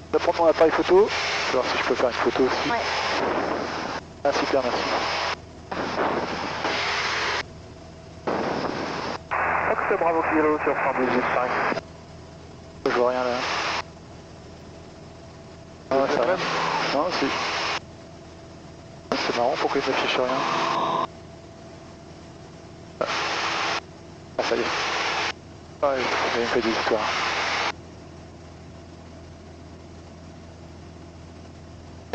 Je vais prendre mon appareil photo. Je vais voir si je peux faire une photo aussi. Ouais. Ah super, merci. Fox Bravo Kilo sur 118.5. Je vois rien là. Ah ouais, ça va. Non, si. C'est marrant, pourquoi il n'affiche rien? Ah, ça y est. Ah, il me fait des histoires.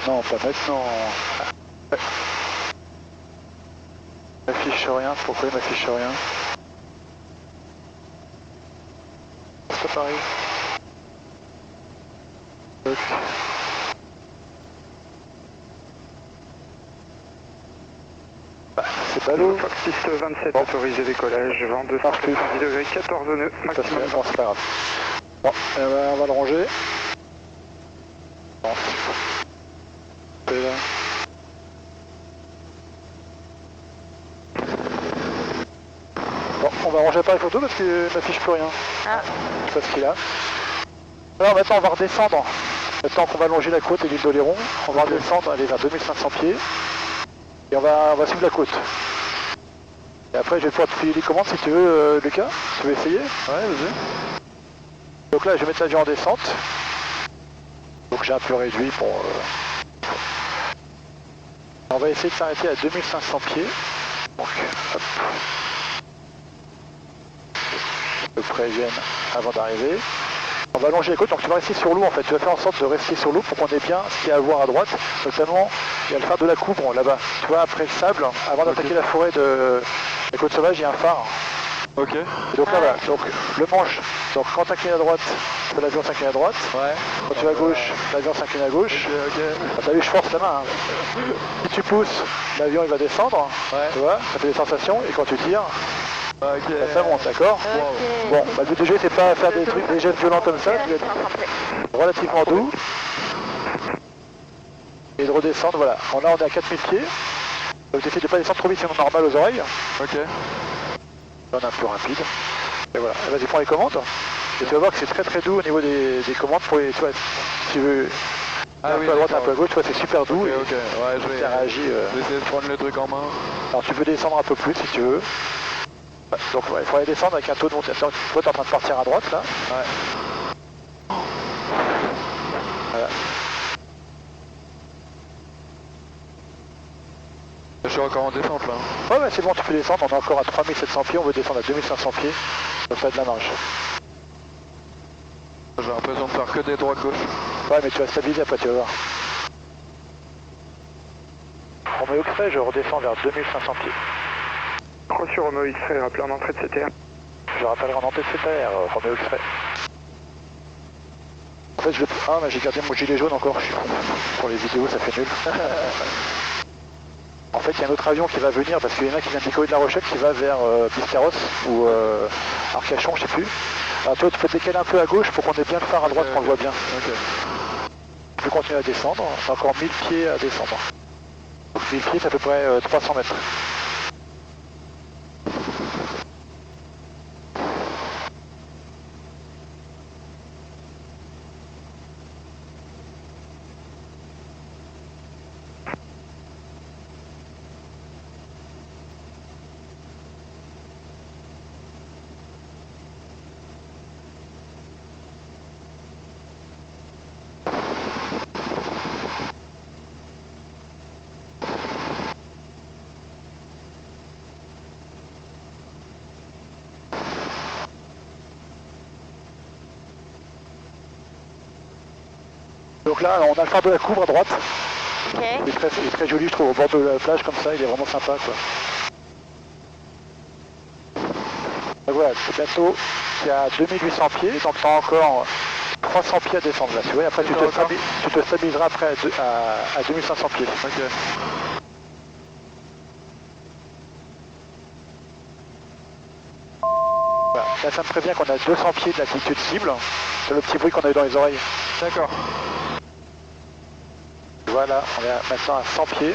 Non, pas maintenant. Il m'affiche rien, pourquoi il m'affiche rien? C'est pas pareil. Ok. Bah, c'est pas l'eau. Fox piste 27, bon. Autorisé décollage, vent de 10 degrés, 14 nœuds, maximum. Bon, c'est pas grave. Bon, on va le ranger. Bon. Là. Bon, on va ranger pas les photos parce qu'il n'affiche plus rien. Ah. Je sais pas ce qu'il a. Alors maintenant on va redescendre. Maintenant qu'on va longer la côte et l'île d'Oléron, on va redescendre, aller vers 2500 pieds. Et on va suivre la côte. Et après je vais pouvoir te filer les commandes si tu veux, Lucas. Tu veux essayer? Ouais, vas-y. Donc là je vais mettre l'avion en descente. Donc j'ai un peu réduit pour... On va essayer de s'arrêter à 2500 pieds. Donc, hop. Le prévienne avant d'arriver. On va allonger les côtes, donc tu vas rester sur l'eau en fait. Tu vas faire en sorte de rester sur l'eau pour qu'on ait bien ce qu'il y a à voir à droite. Notamment, il y a le phare de la Coubre là-bas. Tu vois, après le sable, avant d'attaquer la forêt de la côte sauvage, il y a un phare. Ok. Et donc là, voilà. Donc le manche. Donc quand tu inclines à droite, l'avion s'incline à droite. Ouais. Quand tu vas à gauche, l'avion s'incline à gauche. Ok. Ah, t'as vu, je force la main. Hein. Si tu pousses, l'avion il va descendre. Ouais. Tu vois, ça fait des sensations. Et quand tu tires, okay. Ça monte, d'accord. Okay. Bon, bah, le but du jeu, c'est pas faire des trucs, des gestes violents comme ça. Tu vas être relativement doux. Et de redescendre, voilà. Là, on est à 4000 pieds. Donc, t'essaies de pas descendre trop vite, sinon normal aux oreilles. Ok. Là, on est un peu rapide. Et voilà. Vas-y, prends les commandes. Et tu vas voir que c'est très très doux au niveau des commandes pour les, tu vois, si tu veux un peu à droite, un peu à gauche, tu vois, c'est super doux. Ok, ouais, je vais essayer de prendre le truc en main. Alors tu peux descendre un peu plus si tu veux. Donc il faudrait descendre avec un taux de montée. Toi t'es en train de partir à droite là. Ouais. Voilà. Je suis encore en descente là. Ouais, c'est bon, tu peux descendre, on est encore à 3700 pieds, on veut descendre à 2500 pieds. Donc ça a de la marge. J'ai l'impression de faire que des droites-gauche. Ouais, mais tu vas stabiliser après, tu vas voir. Roméo X-Ray, je redescends vers 2500 pieds. Reçu Roméo X-Ray, rappelé en entrée de CTR. Je rappellerai en entrée de CTR, Roméo X-Ray. En fait, mais j'ai gardé mon gilet jaune encore, je suis con. Pour les vidéos, ça fait nul. En fait, il y a un autre avion qui va venir, parce qu'il y en a qui vient de décoller de La Rochelle, qui va vers Biscarrosse, ou Arcachon, je sais plus. Alors toi, tu peux te décaler un peu à gauche pour qu'on ait bien le phare à droite, qu'on le voit bien. Ok. Tu peux continuer à descendre, c'est encore 1000 pieds à descendre. Donc 1000 pieds, c'est à peu près 300 mètres. Donc là, on a le phare de la Couvre à droite. Ok. Il est très joli, je trouve, au bord de la plage comme ça, il est vraiment sympa, quoi. Donc voilà, c'est le bateau qui est à 2800 pieds, donc tu as encore 300 pieds à descendre là, tu vois, et après tu te stabiliseras après à 2500 pieds. Ok. Voilà. Là, ça me prévient qu'on a 200 pieds de latitude cible, c'est le petit bruit qu'on a eu dans les oreilles. D'accord. Voilà, on est maintenant à 100 pieds,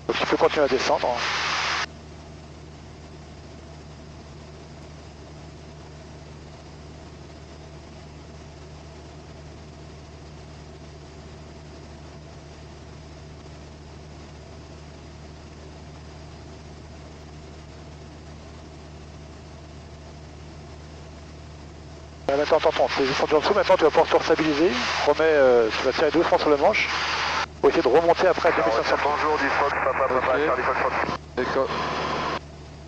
donc tu peux continuer à descendre. Maintenant, attends, c'est descendu en dessous, maintenant tu vas pouvoir te restabiliser, tu vas tirer doucement sur le manche, pour essayer de remonter après à 2500. Bonjour du Fox, papa, Charlie Fox Fox. D'accord.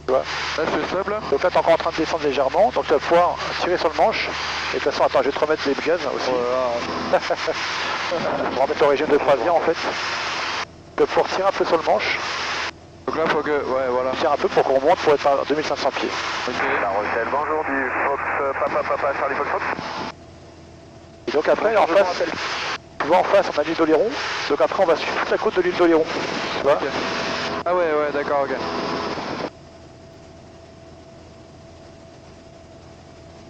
Tu vois. Là je suis stable là. Donc là tu es encore en train de descendre légèrement, donc tu vas pouvoir tirer sur le manche, et de toute façon, attends, je vais te remettre des gaz aussi. Voilà. Pour remettre le régime de croisière en fait. Tu vas pouvoir tirer un peu sur le manche. Donc là faut que, ouais voilà. Tire un peu pour qu'on remonte pour être à 2500 pieds. Ok. La Rochelle, bonjour du Fox, papa, Charlie Fox Fox. Et donc après, en face, tu vois en face on a l'île d'Oléron, donc après on va suivre toute la côte de l'île d'Oléron, tu vois. Okay. Ah ouais, d'accord, ok.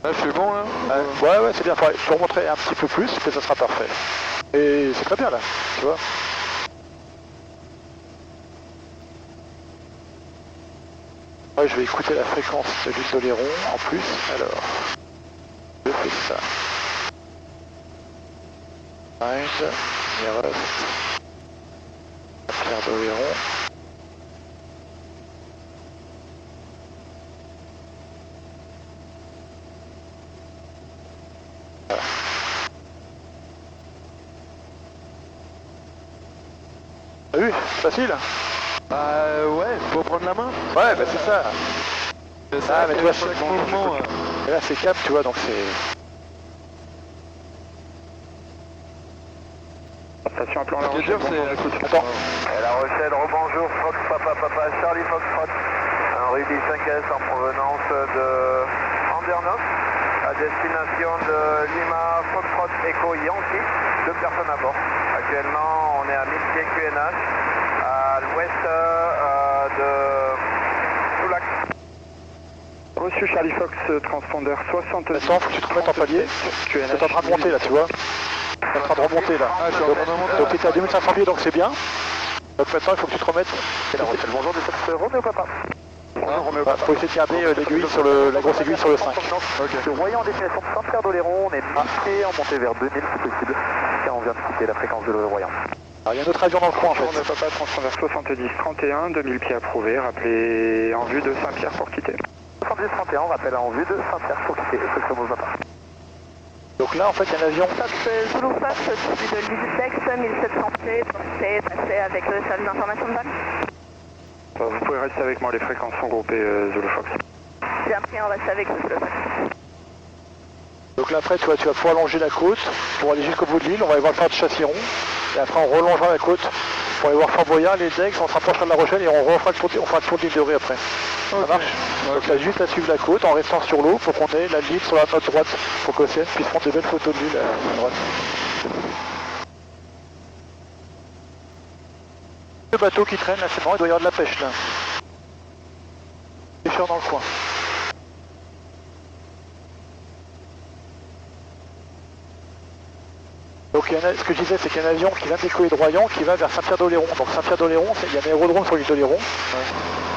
Là je suis bon là. Ouais, c'est bien, je peux remontrer un petit peu plus, et ça sera parfait. Et c'est très bien là, tu vois. Ouais, je vais écouter la fréquence de l'île d'Oléron en plus, alors je fais ça. Mind, Mirror, Pierre d'Oléron. Voilà. T'as vu, facile. Ouais, faut prendre la main. Ouais, bah c'est ça. C'est ça, mais tu vois, chaque c'est mouvement. Et là c'est cap, tu vois, donc c'est... Station à plan La Ce qui est Rochelle. dur, c'est... Attends. La Rochelle, rebonjour, Fox, papa, Charlie Fox Fox. Un Ruby 5S en provenance de Andernos, à destination de Lima Foxtrot Echo Yankee, 2 personnes à bord. Actuellement, on est à 1000 pieds QNH, à l'ouest de Soulac. Reçu Charlie Fox, transpondeur 60. Maintenant, faut que tu te remettes en palier. Tu es en train de monter là, tu vois. Tu es en train de remonter là. Ah, je suis en train de remonter. Donc tu étais à 2500 pieds, donc c'est bien. Donc maintenant, il faut que tu te remettes. C'est la Rochelle, bonjour du Fox, Roméo papa. Bonjour Roméo Bah, papa. faut essayer de garder l'aiguille sur la grosse aiguille sur le 5. Je voyais en destination de Saint-Pierre d'Oléron, on est 1000 pieds en montée vers 2000 si possible. 40 on vient de quitter la fréquence de l'Oroyan. Alors il y a un autre avion dans le coin en fait. On ne pas transpondeur 70-31, 2000 pieds approuvés, rappelez en vue de Saint-Pierre pour quitter. 70-31, on rappelle en vue de Saint-Pierre pour quitter, ce que ça pas. Donc là en fait il y a un avion. Zulu Fox, suivi de l'Ibutex, 1700 pieds, pensez passer avec le service d'information de vol. Vous pouvez rester avec moi, les fréquences sont groupées Zulu Fox. Bien pris, on reste avec vous, Zulu Fox. Donc là après tu vas pouvoir longer la côte pour aller jusqu'au bout de l'île, on va aller voir le phare de Châssis-Rond. Et après on relongera la côte pour aller voir Fort Boyard, les decks, on se rapprochera de La Rochelle et on fera le tour de l'île de Ré après. Okay. Ça marche. Donc là juste à suivre la côte en restant sur l'eau pour qu'on ait la ligne sur la note droite pour qu'Océane puisse prendre de belles photos de l'île à droite. Le bateau qui traîne là c'est marrant, il doit y avoir de la pêche là. Pêcheur dans le coin. Donc ce que je disais, c'est qu'il y a un avion qui vient décoller de Royan qui va vers Saint-Pierre-d'Oléron. Donc Saint-Pierre-d'Oléron, il y a un aérodrome sur l'île d'Oléron. Ouais.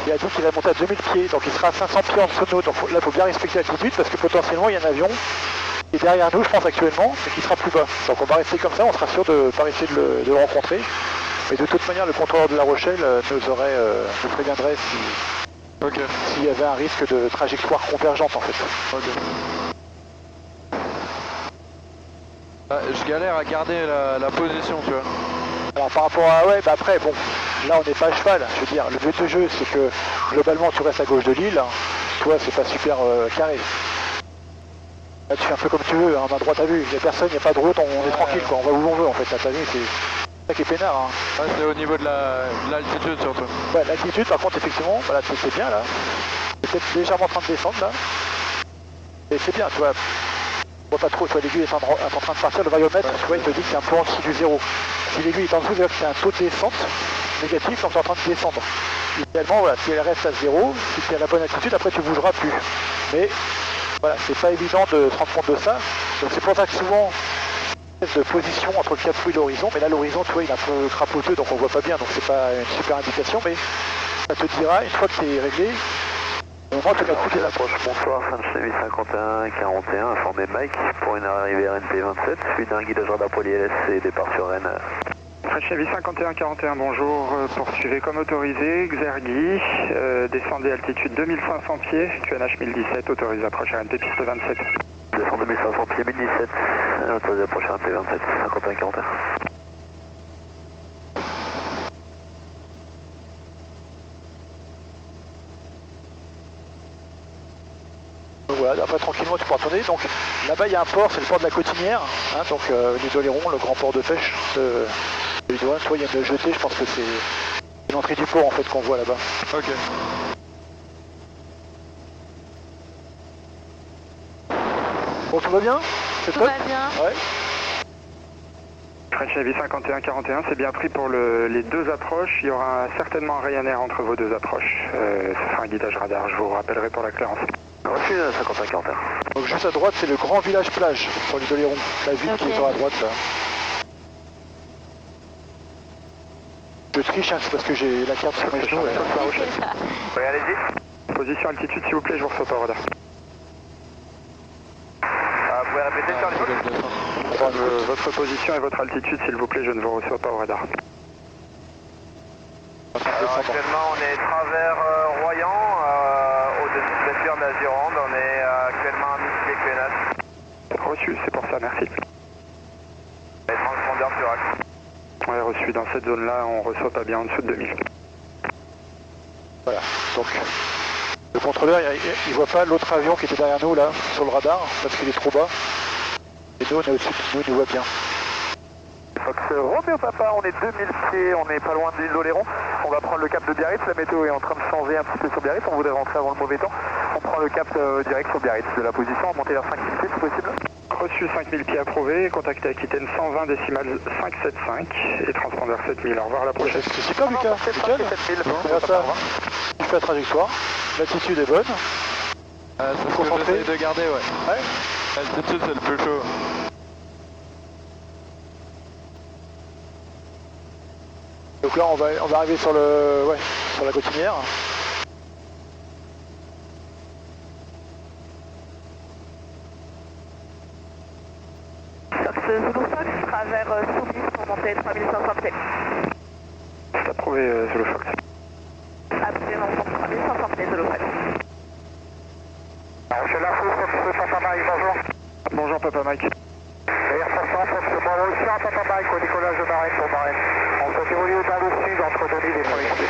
Il y a un avion qui va monter à 2000 pieds, donc il sera à 500 pieds en dessous de nous. Donc là, il faut bien respecter l'altitude parce que potentiellement, il y a un avion qui est derrière nous, je pense actuellement, mais qui sera plus bas. Donc on va rester comme ça, on sera sûr de ne pas essayer de le rencontrer. Mais de toute manière, le contrôleur de La Rochelle nous préviendrait s'il y avait un risque de trajectoire convergente en fait. Okay. Je galère à garder la position, tu vois. Alors par rapport à... Ouais, bah après, bon, là on n'est pas à cheval. Je veux dire, le but de jeu, c'est que globalement tu restes à gauche de l'île. Toi, c'est pas super carré. Là, tu fais un peu comme tu veux, hein, à droite à vue. Il n'y a personne, il n'y a pas de route, on est tranquille, quoi. On va où on veut, en fait. Là, t'as vu, c'est ça qui est peinard. Hein. Ouais, c'est au niveau de l'altitude, surtout. Ouais, l'altitude, par contre, effectivement, voilà, c'est bien, là. C'est peut-être légèrement en train de descendre, là. Et c'est bien, tu vois. On voit pas trop, tu vois, l'aiguille est en train de partir, le variomètre, tu vois, il te dit que c'est un peu en dessous du zéro. Si l'aiguille est en dessous, c'est-à-dire que c'est un taux de descente négatif, donc c'est en train de descendre. Idéalement, voilà, si elle reste à zéro, si tu es à la bonne altitude, après tu bougeras plus. Mais voilà, c'est pas évident de se rendre compte de ça. Donc c'est pour ça que souvent, de position entre le cap et l'horizon, mais là l'horizon, tu vois, il est un peu crapoteux, donc on voit pas bien, donc c'est pas une super indication, mais ça te dira, une fois que tu es réglé, on va te mettre toutes les approches. Bonsoir, Saint-Chevy 51-41, informé Mike pour une arrivée RNP 27, suite d'un guidage radar pour l'ILS et départ sur Rennes. Chevy 51-41, bonjour, poursuivez comme autorisé, Xergui, descendez altitude 2500 pieds, QNH 1017, autorisé approche RNP piste 27. Descend 2500 pieds 1017, autorisé approche RNP 27, 51-41. Voilà, après tranquillement tu pourras tourner. Donc là-bas il y a un port, c'est le port de la Cotinière, hein, donc l'île d'Oléron, le grand port de pêche de l'île d'Oléron. Tu vois, il y a une jetée, je pense que c'est l'entrée du port en fait qu'on voit là-bas. Ok. Bon, tout va bien? Tout va bien. Ouais. French Navy 51-41, c'est bien pris pour les deux approches. Il y aura certainement un Ryanair entre vos deux approches. Ce sera un guidage radar, je vous rappellerai pour la clairance. Reçu 51-41. Donc juste à droite, c'est le grand village plage sur l'île d'Oléron. La ville qui est sur la droite là. Je triche, hein, c'est parce que j'ai la carte sur mes genoux. Oui, allez-y. Position altitude, s'il vous plaît, je vous reçois pas au radar. Vous pouvez répéter sur les votre position et votre altitude, s'il vous plaît, je ne vous reçois pas au radar. Alors actuellement, on est travers Royan, au-dessus de la de la Gironde, on est actuellement à 1000 pieds QNH. Reçu, c'est pour ça, merci. Et transpondeur sur axe. Ouais, reçu, dans cette zone-là, on reçoit pas bien en dessous de 2000. Voilà, donc le contrôleur, il voit pas l'autre avion qui était derrière nous là, sur le radar, parce qu'il est trop bas. Et nous, on est au-dessus de nous, il nous voit bien. Fox Romeo Papa, on est 2000 pieds, on est pas loin de l'île d'Oléron. On va prendre le cap de Biarritz, la météo est en train de changer un petit peu sur Biarritz, on voudrait rentrer avant le mauvais temps. On prend le cap direct sur Biarritz de la position, on monter vers 5000 pieds si possible. Reçu 5000 pieds approuvé, contacté Aquitaine 120 décimales 575 et transpondeur 7000. Au revoir, à la prochaine. C'est super Lucas, nickel. Regarde ça, tu fais la trajectoire, l'attitude est bonne. C'est ce que j'essaie de garder, ouais. L'altitude c'est le plus chaud. Donc là on va arriver sur sur la Cotinière. Zulu Fox sera vers Soubise pour monter 3500 pieds. C'est approuvé, Zulu Fox. Absolument, pour 3500 pieds, Zulu Fox. C'est la Fox, Papa Mike, bonjour. Bonjour Papa Mike. D'ailleurs, Fox, bon, aussi en Papa Mike, au décollage de Marraine pour Marraine. On peut évoluer dans le sud entre Denis et Forestier.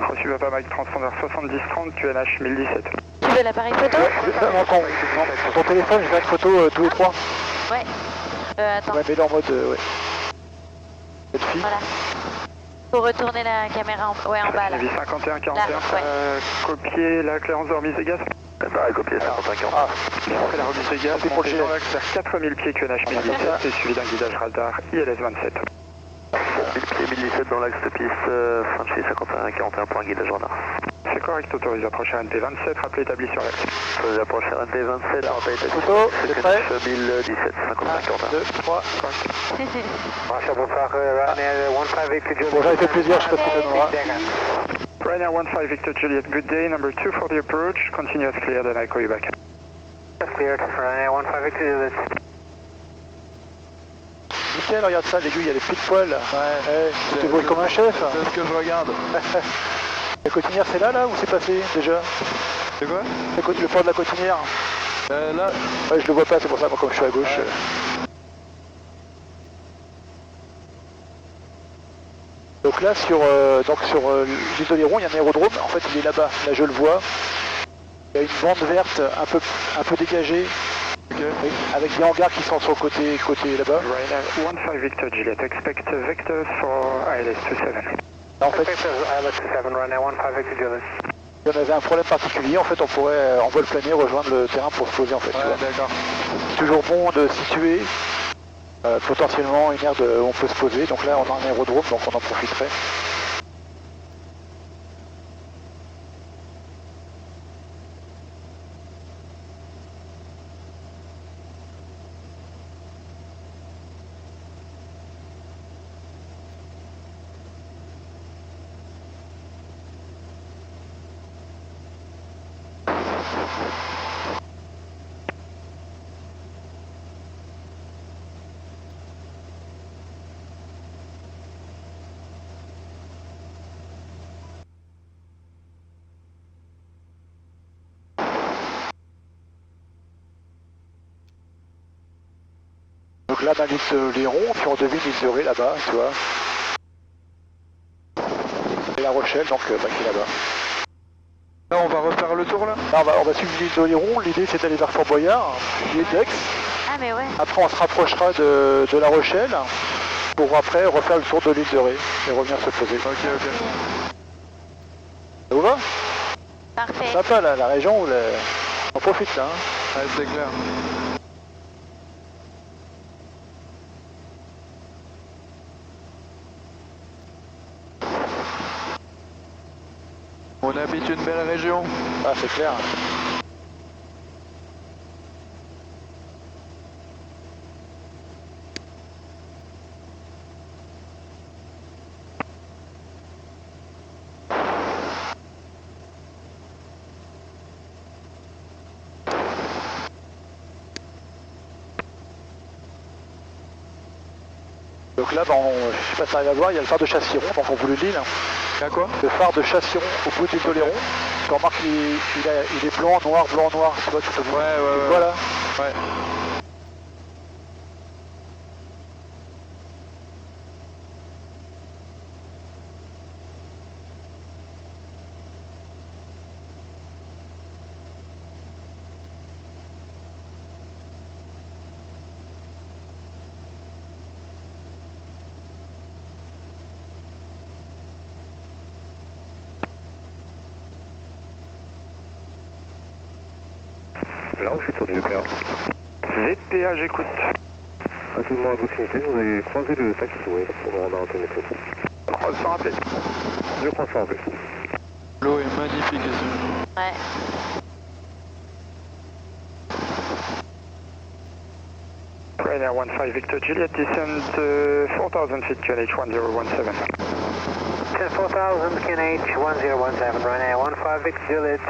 Reçu Papa Mike, transpondeur 7030, QNH 1017. Tu veux l'appareil photo? Sur ton téléphone, je vais une photo tous les trois. Ouais. Attends. Ouais, mets-le en mode. Ouais. Cette fille. Voilà. Faut retourner la caméra en bas là. 51 41, Là, ouais. copier la clairance de remise des gaz. Pareil, copier 51 41. Après la remise des gaz, montez dans l'axe vers 4000 pieds QNH 1017 et suivi d'un guidage radar ILS 27. 1000 pieds 1017 dans l'axe de piste, Frenchy 51 41 pour un guidage radar. C'est correct, autorise approche RNP 27, rappel établi sur l'axe. Autorise approche RNP 27, rappel établi Photo, c'est prêt. 1017 51 41. 2, 3, correct. Bonsoir, Ryanair 15 Victor Juliet. Bon, j'avais fait plaisir, je sais pas ce que ça donnera. Ryanair 15 Victor Juliet, good day, number 2 for the approach, continue as cleared and I call you back. Cleared, Ryanair 15 Victor Juliet. Nickel, regarde ça, l'aiguille, elle est pile poil. Ouais, tu te brûles comme un chef. C'est ce que je regarde. La cotinière, c'est là ou c'est passé déjà? C'est quoi? Le port de la cotinière. Là. Ouais, je le vois pas, c'est pour ça, moi, comme je suis à gauche. Ouais. Donc là, sur l'île d'Oléron, il y a un aérodrome. En fait, il est là-bas. Là, je le vois. Il y a une bande verte un peu dégagée. Okay. Avec des hangars qui sont sur le côté là-bas. Ryanair 15 Victor Juliet, expect vectors for ILS 27. En fait, il y en avait un problème particulier, en fait on pourrait en vol plané rejoindre le terrain pour se poser en fait. Ouais, d'accord. C'est toujours bon de situer potentiellement une aire où on peut se poser, donc là on a un aérodrome donc on en profiterait. Donc là, dans l'île de Léron, puis on devine l'île de Ré là-bas, tu vois. Et La Rochelle, donc qui est là-bas. Là, on va refaire le tour là? Là, on va suivre l'île de Léron. L'idée, c'est d'aller vers Fort Boyard, l'île d'Aix. Ah, mais ouais. Après, on se rapprochera de La Rochelle pour après refaire le tour de l'île de Ré et revenir se poser. Ok. Ça vous va? Parfait. Sympa, là, la région, on profite là. Hein. Ouais, c'est clair. On habite une belle région. Ah, c'est clair. Donc là, je sais pas si t'arrives à voir, il y a le phare de Chassiron, donc on voulait l'île. Y'a quoi? Le phare de Chassiron au bout de l'île d'Oléron. Tu remarques il est blanc, noir, tu vois, tu peux voir. Ouais. Voilà. Ouais. Là, je suis sur du VPA. VPA, j'écoute. Absolument à proximité, vous avez croisé le taxiway pour nous rendre à l'antenne métro. Croise sans rappeler. Je crois ça en plus. L'eau est magnifique ici. Ouais. Ryanair 15 Victor Juliet, descend 4000 feet QNH 1017. 4000 QNH 1017, Ryanair 15 Victor Juliet.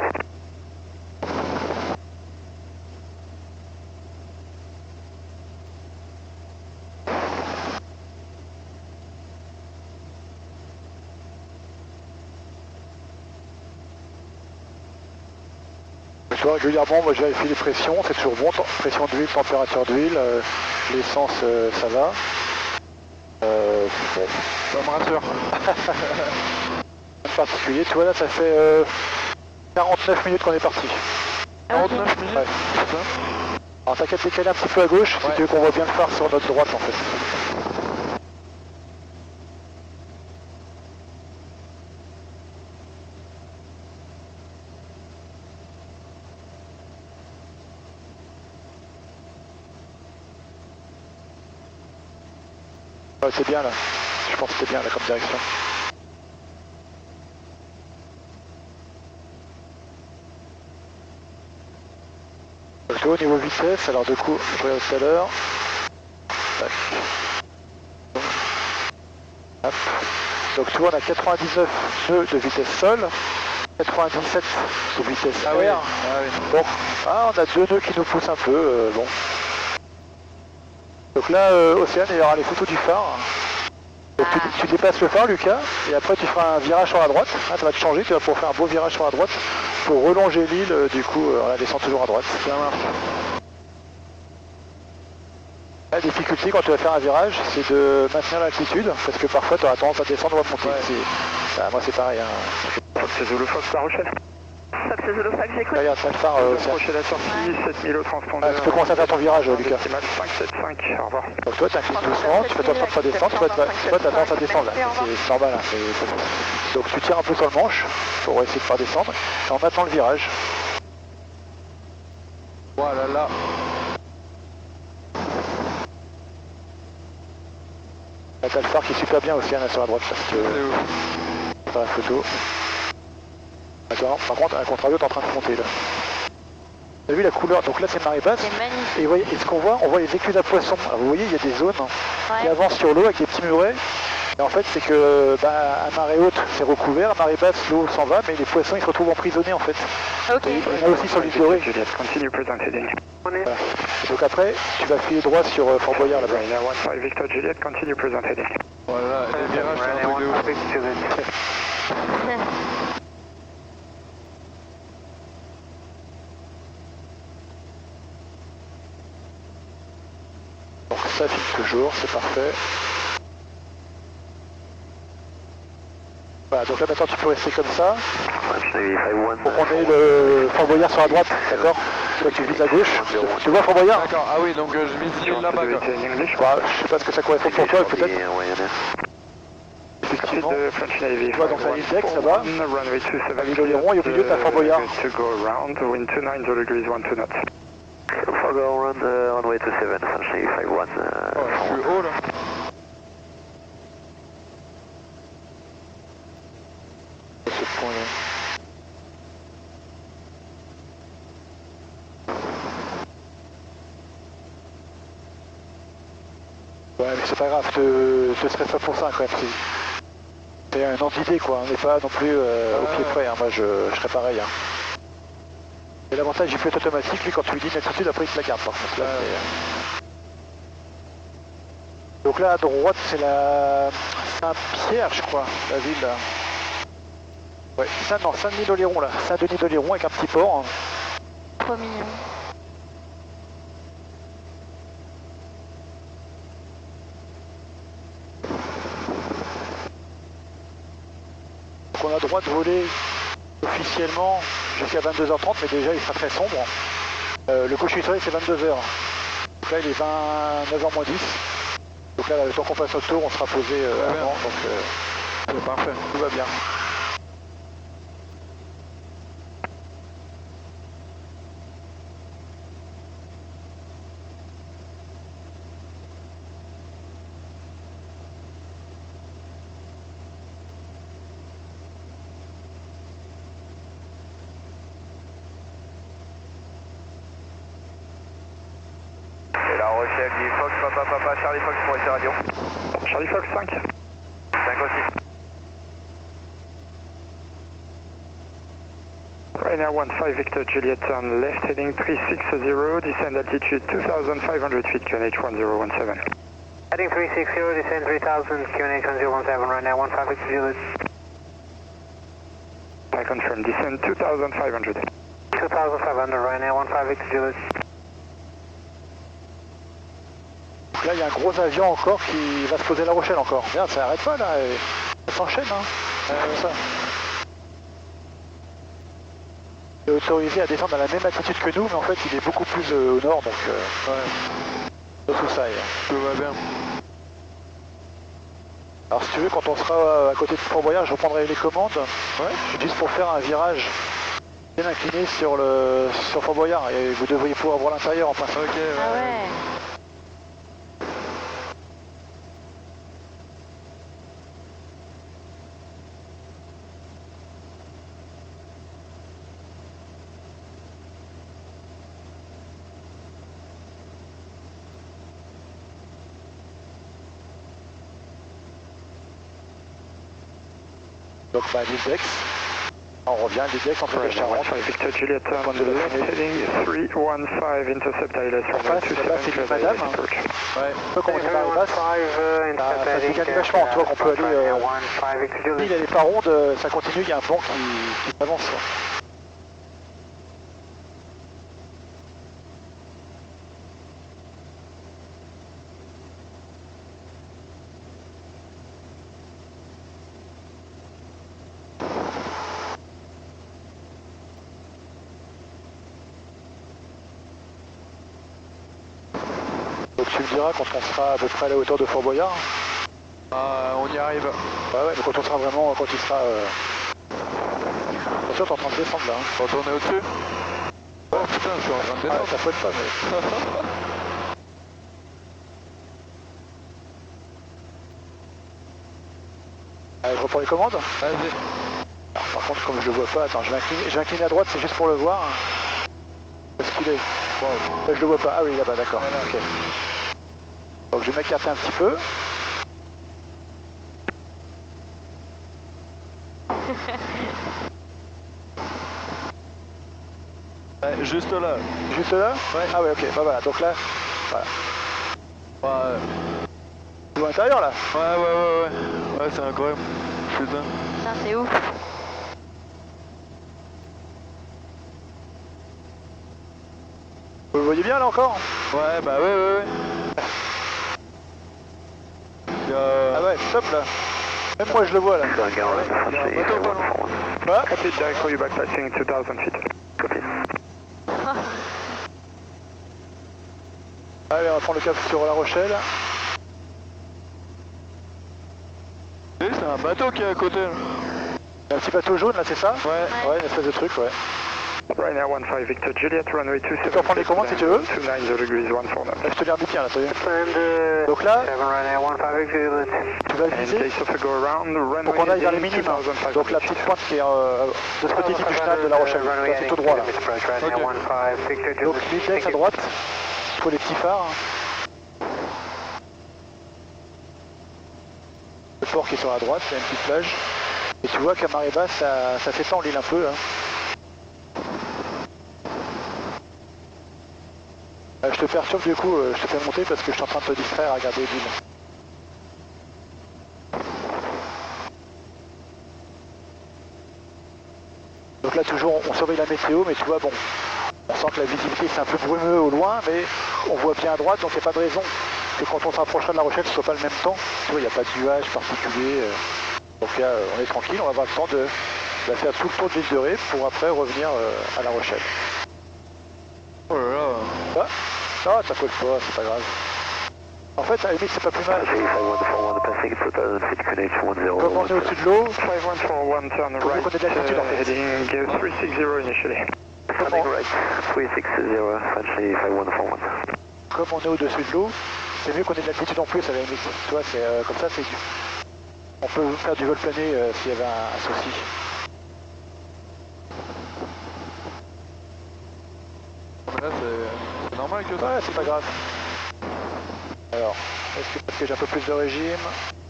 Tu vois, régulièrement, moi je vérifie les pressions, c'est toujours bon, pression d'huile, température d'huile, l'essence ça va. Bon, ça me rassure. En particulier, tu vois là ça fait 49 minutes qu'on est parti. 49 minutes. Ouais. Alors t'as qu'à te décaler un petit peu à gauche, si tu veux qu'on voit bien le phare sur notre droite en fait. Ouais, c'est bien là, je pense que c'est bien là comme direction. Donc, au niveau vitesse, alors du coup, je regarde tout à l'heure. Donc tu vois, on a 99 nœuds de vitesse sol, 97 de vitesse air. Oui. Bon, on a 2 nœuds qui nous poussent un peu, bon. Donc là, Océane, il y aura les photos du phare. Donc, tu dépasses le phare, Lucas, et après tu feras un virage sur la droite. Ah, ça va te changer, tu vas pouvoir faire un beau virage sur la droite pour relonger l'île, du coup, on descend toujours à droite. Ça marche. La difficulté quand tu vas faire un virage, c'est de maintenir l'altitude, parce que parfois tu auras tendance à descendre ou à monter. Ouais. Moi c'est pareil. Hein. C'est Zulu Fox, la Rochelle. C'est Zulu Fox, j'écoute. Regarde, ça le phare. Rochelle à la sortie, 7000 au transpondeur. Tu peux commencer à faire ton virage, Lucas. 575, au revoir. Donc toi tu inclines doucement, tu fais attention à descendre, tu as tendance à descendre là, c'est normal. Hein, donc tu tires un peu sur le manche pour essayer de faire descendre, et on attend le virage. Voilà là. Là t'as le phare qui est super bien aussi, hein, sur la droite, parce que dans la photo. D'accord, par contre, un contrario est en train de monter là. Vous avez vu la couleur, donc là c'est marée basse. C'est magnifique. Et, voyez, et ce qu'on voit, on voit les écluses à poissons. Alors, vous voyez, il y a des zones qui avancent sur l'eau avec des petits murets. Et en fait, c'est que à marée haute, c'est recouvert, à marée basse, l'eau s'en va, mais les poissons ils se retrouvent emprisonnés en fait. Ok. Et il y en a aussi sur l'île Dorée. Juliette, continue present heading. Voilà. Donc après, tu vas filer droit sur Fort Boyard là-bas. Ryanair 15 Victor Juliette, continue present heading. Voilà, les virages, c'est un truc de ouf. Donc ça filme toujours, c'est parfait. Voilà, donc là maintenant tu peux rester comme ça. Pour qu'on ait le Fort Boyard sur la droite, d'accord? Toi tu vises à gauche. Tu vois Fort Boyard? D'accord, ah oui, donc je vise l'île là-bas quoi. Je sais pas ce que ça correspond pour toi, peut-être. Effectivement. Tu vois donc la ligne d'Aix là-bas. La ligne d'Oléron et au milieu t'as Fort Boyard. Fargo around runway 27, essentially 51. Oh, je suis haut là. Ce point là. Ouais mais c'est pas grave, te stresse pas pour ça quand même. C'est un entité quoi, on n'est pas non plus au pied près, hein. Moi je serais pareil. Hein. Et l'avantage du pilote automatique, lui quand tu lui dis une altitude, après il te la garde par contre. Là, donc là à droite c'est la Saint-Pierre je crois, la ville là. Ouais, Saint-Denis-d'Oléron là, Saint-Denis-d'Oléron avec un petit port. Hein. Trop mignon. Donc on a le droit de voler officiellement jusqu'à 22h30, mais déjà il sera très sombre. Le coucher du soleil c'est 22h. Donc là il est 29h moins 10. Donc là le temps qu'on passe notre tour on sera posé avant, donc c'est parfait, tout va bien. La Rochelle, Fox, papa, Charlie Fox pour essayer radio. Charlie Fox 5. 5 aussi. Ryanair 15 Victor Juliet on left heading 360, descend altitude 2,500 feet, QNH 1017. Heading 360, descend 3000, QNH 1017, Ryanair 15 Victor Juliet. I confirm, descend 2,500. 2500 Ryanair 15 Victor Juliet. Là, il y a un gros avion encore qui va se poser à La Rochelle encore. Merde, ça arrête pas là, ça s'enchaîne. Hein. Ça. Il est autorisé à descendre à la même altitude que nous, mais en fait, il est beaucoup plus au nord, donc ouais. Tout ça, tout va bien. Alors, si tu veux, quand on sera à côté de Fort-Boyard, je reprendrai les commandes, juste pour faire un virage bien incliné sur Fort-Boyard, et vous devriez pouvoir voir l'intérieur en passant. Ah ouais. Donc l'Idex, on revient à l'Idex entre les Charentes. Victor Juliet, on the left heading 315, intercept ILS runway 27, c'est madame. Ouais, un peu comme on est par les basses, ça se décale vachement, tu vois qu'on peut aller, l'île elle est pas ronde, ça continue, il y a un vent qui avance. Donc tu me diras quand on sera à peu près à la hauteur de Fort-Boyard. On y arrive. Ouais, mais quand on sera vraiment, quand il sera... Attention, t'es en train de descendre là. Hein. Quand on est au-dessus. Oh putain, je suis en train de descendre. Ça pointe pas, mais... Allez, je reprends les commandes. Vas-y. Par contre, comme je le vois pas, attends, je vais incliner à droite, c'est juste pour le voir. Où est-ce qu'il est? Wow. Je le vois pas. Ah oui, là-bas, d'accord. Voilà. Ok. Donc je vais m'écarter un petit peu. Ouais, juste là. Juste là? Ouais. Ah ouais, ok. Bah voilà. Donc là, voilà. Ouais. Tu vois l'intérieur là? Ouais. Ouais, c'est incroyable. Putain. Putain, c'est ouf. Vous le voyez bien là encore? Ouais, bah ouais. Ah ouais, top là. Même moi je le vois là. Quoi? Copy, direct for you back passing 2000 feet. Copy. Allez, on va prendre le cap sur La Rochelle. C'est un bateau qui est à côté. Un petit bateau jaune là, c'est ça? Ouais, une espèce de truc, ouais. Ryanair 15 Victor Juliet, runway 27. Tu peux reprendre les commandes si tu veux. 290 degrees 149. Là, je te l'ai remis bien là, t'as vu. Donc là, tu vas viser pour qu'on aille vers les minimes. Donc la petite pointe qui est de ce côté-ci du chenal de La Rochelle. C'est tout droit là. Okay. Donc l'Idex à droite, pour les petits phares. Le port qui est sur la droite, il y a une petite plage. Et tu vois qu'à marée basse, ça s'étend l'île un peu. Hein. Je te perturbe du coup, je te fais monter parce que je suis en train de te distraire à regarder l'île. Donc là toujours on surveille la météo, mais tu vois bon, on sent que la visibilité c'est un peu brumeux au loin, mais on voit bien à droite, donc il n'y a pas de raison que quand on se rapprochera de La Rochelle ce soit pas le même temps. Tu vois, il n'y a pas de nuages particuliers. Donc là on est tranquille, on va avoir le temps de faire tout le tour de l'île de Ré pour après revenir à La Rochelle. Oh là là. Ah, non, ça colle pas, c'est pas grave. En fait, à la limite, c'est pas plus mal. Comme on est au-dessus de l'eau, 5141 turn right, on est de l'altitude en fait. heading 360 initially. Comme on est au-dessus de l'eau, c'est mieux qu'on ait de l'altitude en plus à la limite. Tu vois, c'est comme ça, on peut faire du vol plané s'il y avait un souci. Là, c'est normal que ça? Ouais, c'est pas grave. Alors, est-ce que parce que j'ai un peu plus de régime?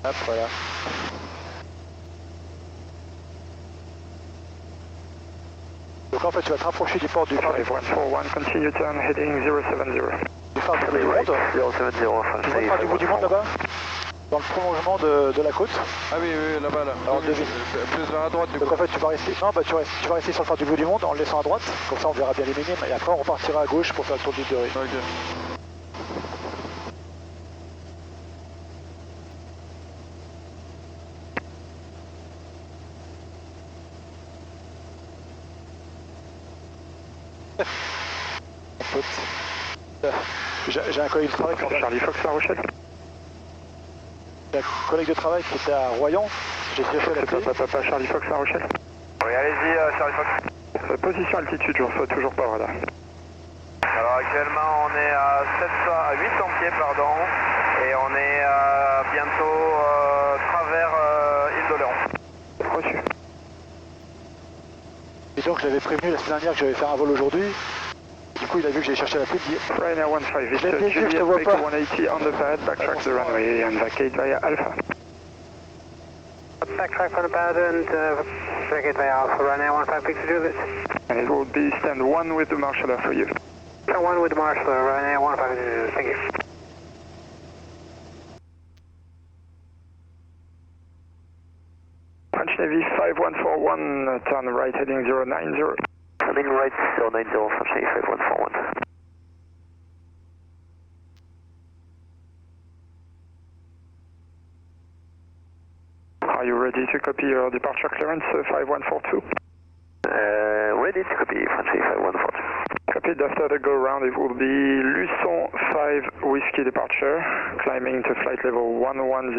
Hop, voilà. Donc là, en fait, tu vas te rapprocher du port du phare. 5141, continue turn, heading 070. Du phare du bout du monde? 070. Tu vois le phare du bout du monde là-bas? dans le prolongement de la côte. Ah oui, oui, là-bas, là. Alors, oui, plus vers la droite, du coup. Donc en fait, tu vas rester, non, bah, tu vas rester sur le phare du bout du monde en le laissant à droite. Comme ça, on verra bien les minimes. Et après, on repartira à gauche pour faire le tour de l'île de Ré. Ok. J'ai un collègue de travail qui Charlie Fox La Rochelle. J'ai un collègue de travail qui était à Royan. J'ai cherché à l'appeler. Papa Charlie Fox La Rochelle. Oui, allez-y, Charlie Fox. Position altitude, je reçois toujours pas, voilà. Alors actuellement, on est à 800 pieds, pardon, et on est bientôt travers île d'Oléron. Reçu. Et donc, je l'avais prévenu la semaine dernière que j'allais faire un vol aujourd'hui. Du coup, il a vu que j'ai cherché à l'appeler. Ryanair 15, it's Juliet Echo 180 on the pad, backtrack the runway and vacate via Alpha. Backtrack on the pad and vacate via Alpha, Ryanair 15, Victor Juliet. And it will be stand 1 with the marshaller for you. Stand 1 with the marshaller, Ryanair 15, Victor Juliet, thank you. French Navy 5141, turn right heading 090. Turning right 090, French Navy 5141. Are you ready to copy your departure clearance 5142? Ready to copy, French Navy 5142. Copied. After the go round, it will be Luçon 5 Whiskey departure, climbing to flight level 110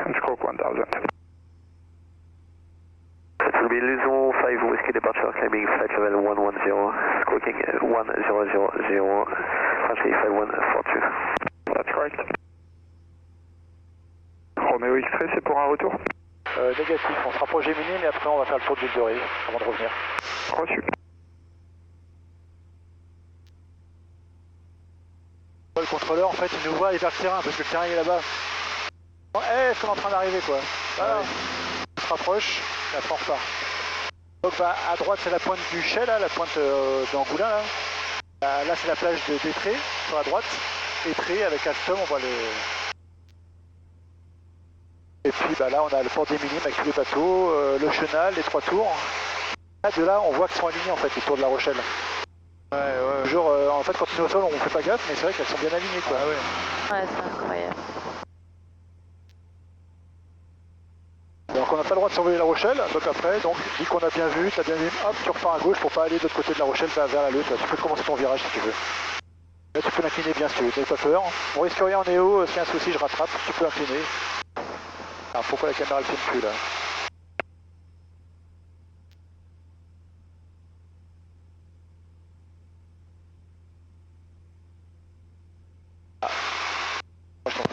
and stroke 1000. It will be Luçon 5 Whiskey departure, climbing flight level 110, stroking 1000, French Navy 5142. That's correct. Romeo X-Ray, c'est pour un retour? Négatif, on se rapproche des minimes et après on va faire le tour de l'île de Ré avant de revenir. Reçu. Le contrôleur, en fait, il nous voit aller vers le terrain parce que le terrain est là-bas. Est-ce qu'on est en train d'arriver, quoi? Voilà. On se rapproche et après on repart. Donc bah, à droite, c'est la pointe du Chai, là, la pointe d'Angoulin, là. Là, c'est la plage de d'Étré, sur la droite. Étré, avec Alstom, on voit le... Et puis bah, là, on a le port des minimes avec tous les bateaux, le chenal, les 3 tours. Là, de là, on voit qu'ils sont alignés, en fait, les tours de La Rochelle. Ouais. Toujours, en fait, quand on est au sol, on fait pas gaffe, mais c'est vrai qu'elles sont bien alignées, quoi. Ah ouais. Ouais, c'est incroyable. Donc on n'a pas le droit de survoler La Rochelle, donc après, dès qu'on a bien vu, t'as bien vu, hop, tu repars à gauche pour pas aller de l'autre côté de La Rochelle vers la Leuth. Tu peux commencer ton virage si tu veux. Là tu peux l'incliner bien si tu veux, n'aie pas peur. On risque rien, on est haut, s'il y a un souci je rattrape, tu peux incliner. Alors pourquoi la caméra elle filme plus là?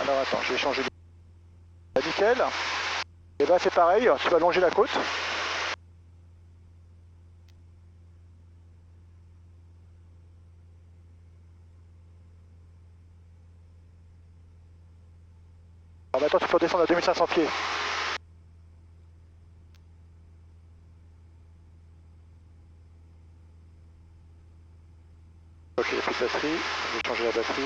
Alors attends, je vais changer de... Nickel. Et bah c'est pareil, tu vas longer la côte. Alors maintenant tu peux descendre à 2500 pieds. Ok, il n'y a plus de batterie, je vais changer la batterie.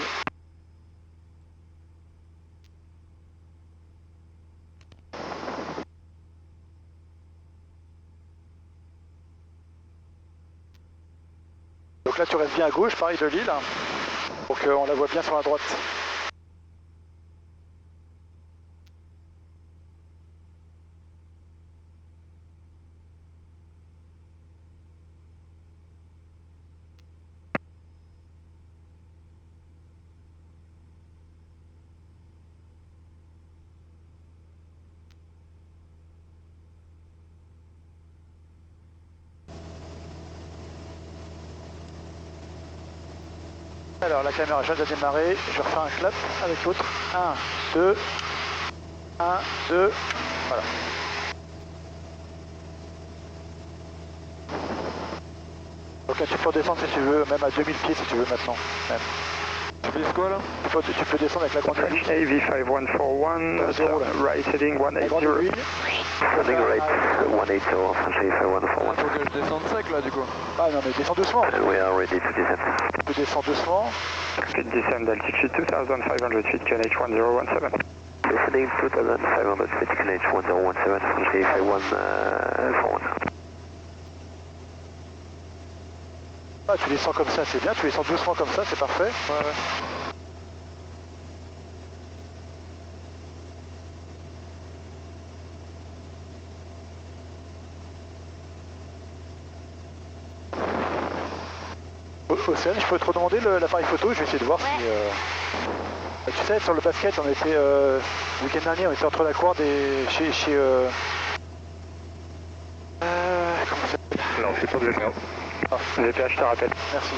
Donc là tu restes bien à gauche, pareil de l'île, pour qu'on la voit bien sur la droite. Alors la caméra, je viens de démarrer, je refais un clap avec l'autre. 1, 2, 1, 2, voilà. Donc là tu peux redescendre si tu veux, même à 2000 pieds si tu veux maintenant. Même. Tu laisses quoi là? Tu peux descendre avec la grande aiguille. French Navy 5141, right heading 180. Heading right 180, French Navy 5141. Faut que je descende sec là du coup. Ah non mais descends doucement. We are ready to descend. Tu peux descendre doucement. Speed descend altitude 2500 feet, QNH 1017. Listening 2500 feet, QNH 1017, Franchi FA1 41. Ah, tu les sens comme ça, c'est bien, tu les sens doucement comme ça, c'est parfait. Ouais. Océane, je peux te redemander l'appareil photo, je vais essayer de voir si... tu sais, sur le basket, on était, le week-end dernier, on était entre la Courde et chez comment ça s'appelle? Non, c'est pas de VPA. Ah. VPA, je te rappelle. Merci.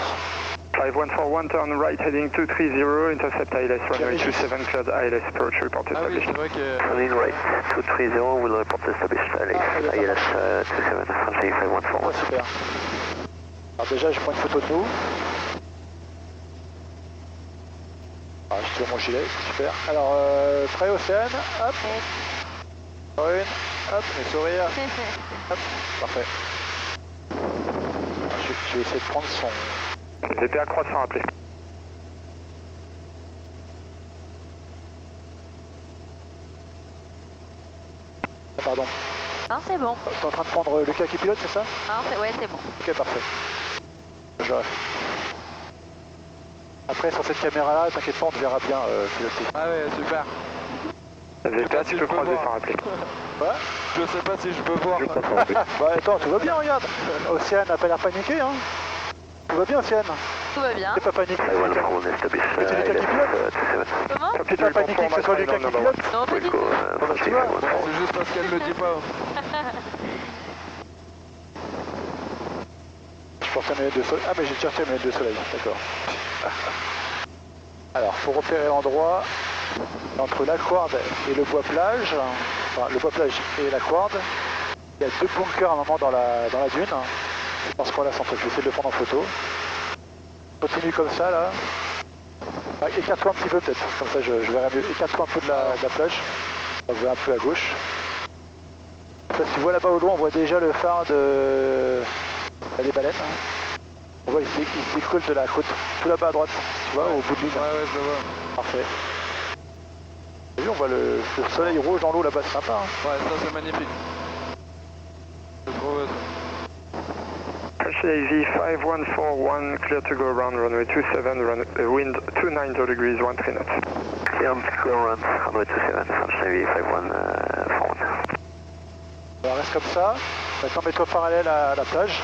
5141, turn right, heading 230, intercept ILS, runway 27, cleared ILS approach, report established. Ah oui, c'est vrai que... Turning right, 230, will report established, ILS 27, Franchi FA141. Super. Alors déjà, je prends une photo de nous. Ah, je tire mon gilet, super. Alors, prêt Océane, hop. Une, hop, le sourire. Hop, parfait. Alors, je vais essayer de prendre son... VPA croissant appelé. Ah, pardon. Non, c'est bon. T'es en train de prendre Lucas qui pilote, c'est ça? Non, ouais, c'est bon. Ok, parfait. Après, sur cette caméra-là, t'inquiète pas, on te verra bien piloter. Ah ouais, super. VPA, tu peux croiser sans rappeler. Ouais. Je sais pas si je peux voir. Bah attends, tout va bien, regarde. Océane n'a pas l'air paniqué, hein. Tout va bien, Océane. Tout va bien. T'es pas paniqué. C'est Lucas qui pilote. Comment? T'es pas paniqué que ce soit Lucas qui pilote. Non, pas du tout. Tu vois. C'est juste parce qu'elle le dit pas. Je porte la lunette de soleil. Ah mais j'ai tiré la lunette de soleil, d'accord. Alors, faut repérer l'endroit entre la Courde et le bois plage, enfin le bois plage et la Courde. Il y a deux bunkers à un moment dans la dune. C'est dans ce coin-là, je vais essayer de le prendre en photo. Continue comme ça là. Ah, écarte-toi un petit peu peut-être, comme ça je verrai mieux. Écarte-toi un peu de la plage. On va un peu à gauche. Ça, si tu vois là-bas au loin, on voit déjà le phare des baleines. On voit, il se décolle de la côte, tout là-bas à droite, tu vois, au bout de l'île. Ouais, je le vois. Parfait. T'as vu, on voit le soleil rouge dans l'eau là-bas, c'est sympa. Hein. Ouais, ça c'est magnifique. C'est trop beau ça. AV 5141, clear to go around runway 27, wind 290 degrees, 13 knots. Clear to go around runway 27, AV 5141. Alors reste comme ça, maintenant mets-toi parallèle à la plage.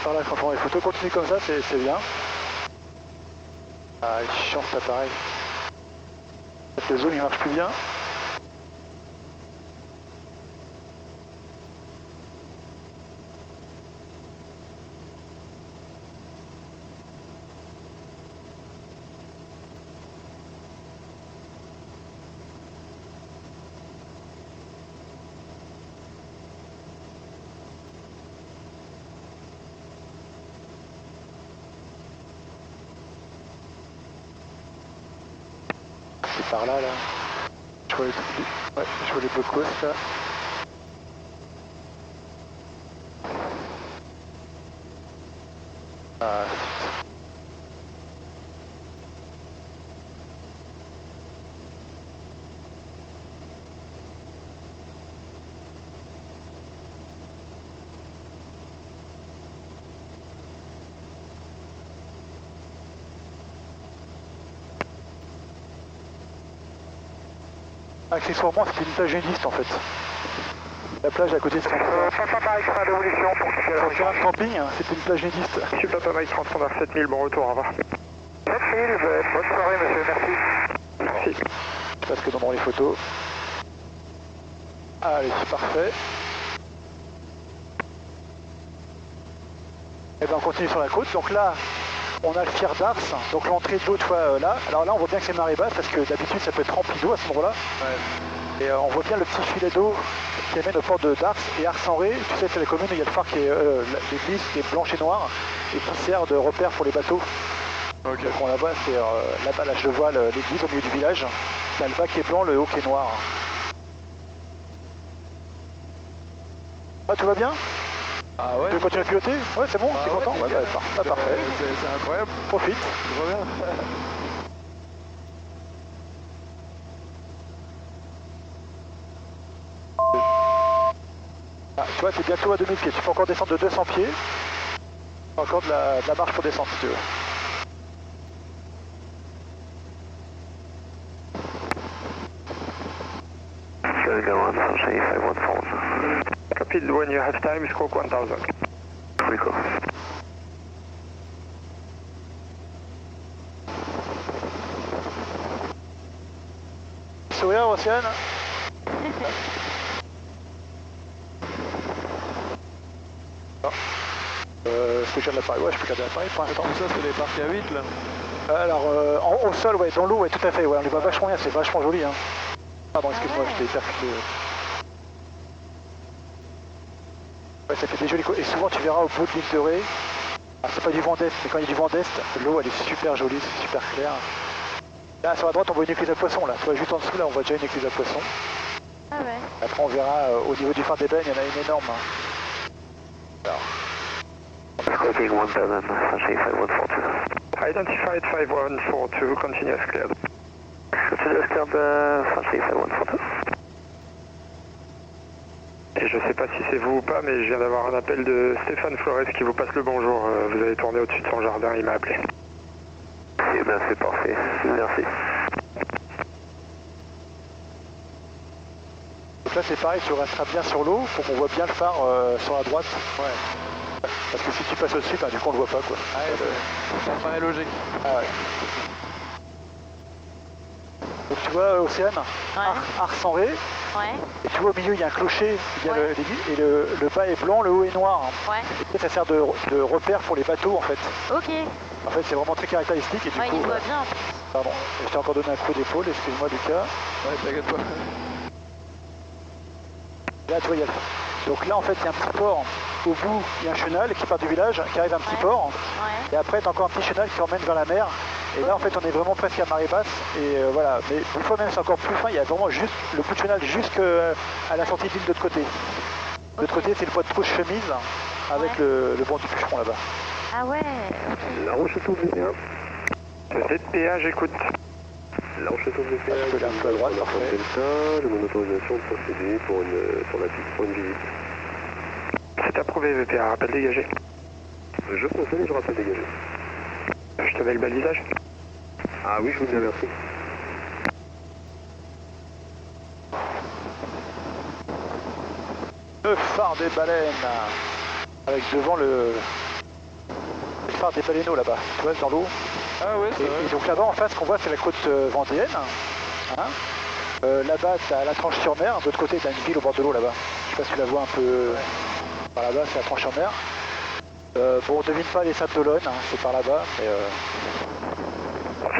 Par là quand on prend les photos, continue comme ça, c'est bien. Ah, il est chiant cet appareil. Le zoom il marche plus bien. Par là, je vois les beaux coastes là. Ah, accessoirement, c'est une plage nudiste en fait. La plage à côté de son Papa Mike, fin d'évolution pour quitter la terrain de camping, c'est une plage nudiste. Je suis Papa Mike, transpondeur 7000, bon retour, au revoir. 7000, bonne soirée monsieur, merci. Merci. Je passe que dans les photos. Allez, c'est parfait. Et bien on continue sur la côte, donc là, on a le Fier d'Ars, donc l'entrée d'eau, tu vois, là. Alors là, on voit bien que c'est marée basse, parce que d'habitude, ça peut être rempli d'eau à ce moment-là. Ouais. Et on voit bien le petit filet d'eau qui amène au port d'Ars et Ars-en-Ré. Tu sais, c'est la commune, il y a le phare qui est l'église qui est blanche et noire et qui sert de repère pour les bateaux. Okay. Donc on la voit, c'est là-bas, là je vois l'église au milieu du village. T'as le bas qui est blanc, le haut qui est noir. Ah, tout va bien? Ah ouais. Tu veux continuer à piloter? Ouais, c'est bon, t'es content? Ouais, parfait. C'est incroyable. Profite. Je reviens. Ah, tu vois, t'es bientôt à 2000 pieds. Tu peux encore descendre de 200 pieds. Encore de la marche pour descendre si tu veux. Copy, when you have time, stroke 1000. Rico. Sourire, Océane. Est-ce que je garde l'appareil? Ouais, je peux garder l'appareil pour l'instant. Ça, c'est les parties à 8 là. Alors, au sol, ouais, dans l'eau, ouais, tout à fait, ouais, on les voit vachement bien, c'est vachement joli. Hein. Pardon, excuse-moi, je t'ai percuté. Ouais, ça fait des jolis coups. Et souvent, tu verras au bout de l'île de Ré, c'est pas du vent d'est, mais quand il y a du vent d'est, l'eau, elle est super jolie, c'est super clair. Là, sur la droite, on voit une écluse à poisson, là. Tu vois, juste en dessous, là, on voit déjà une écluse à poisson. Ah ouais. Après, on verra au niveau du phare d'ébène, il y en a une énorme. Alors. Copy 1000, Sunshine 5142. Identified 5142, continuous cleared. Continuous cleared, Sunshine 5142. Et je sais pas si c'est vous ou pas, mais je viens d'avoir un appel de Stéphane Flores qui vous passe le bonjour. Vous avez tourné au-dessus de son jardin, il m'a appelé. Eh bien, c'est parfait. Merci. Donc là, c'est pareil, tu resteras bien sur l'eau, faut qu'on voit bien le phare sur la droite. Ouais. Parce que si tu passes au-dessus, bah, du coup, on le voit pas, quoi. Ouais, ça me paraît logique. Ah ouais. Donc tu vois, Océane, Ars-en-Ré. Ouais. Et tu vois au milieu il y a un clocher, il y a et le bas est blanc, le haut est noir. Ouais. Et ça sert de repère pour les bateaux en fait. Ok. En fait c'est vraiment très caractéristique et du coup. Il voit bien. Pardon, je t'ai encore donné un coup d'épaule, excuse-moi Lucas. Ouais, t'inquiète pas. Là tu vois il y a donc là en fait il y a un petit port, au bout il y a un chenal qui part du village, qui arrive à un petit port. Ouais. Et après t'as encore un petit chenal qui emmène vers la mer. Et là en fait on est vraiment presque à marée basse et voilà, mais une fois même c'est encore plus fin, il y a vraiment juste le bout de chenal jusqu'à la sortie de l'île de l'autre côté. De l'autre côté c'est le poids de trousse chemise avec le banc du bûcheron là-bas. Ah ouais. La Roche-Château VPA. VPA, j'écoute. La Roche-Château VPA, je peux un peu à droite, parfait. Je demande autorisation de procéder pour une visite. C'est approuvé VPA, rappel dégagé. Je confirme et je rappelle dégagé. Je te mets le balisage. Ah oui, je vous remercie. Le phare des baleines. Avec devant le phare des baleineaux là-bas, tu vois, dans l'eau. Ah ouais, c'est vrai. Et donc là-bas en face, ce qu'on voit, c'est la côte vendéenne. Hein. Là-bas, tu as la Tranche-sur-Mer. De l'autre côté, tu as une ville au bord de l'eau là-bas. Je sais pas si tu la vois un peu par là-bas, c'est la Tranche-sur-Mer. Bon, on devine pas les sables d'Olonne, hein, c'est par là-bas, mais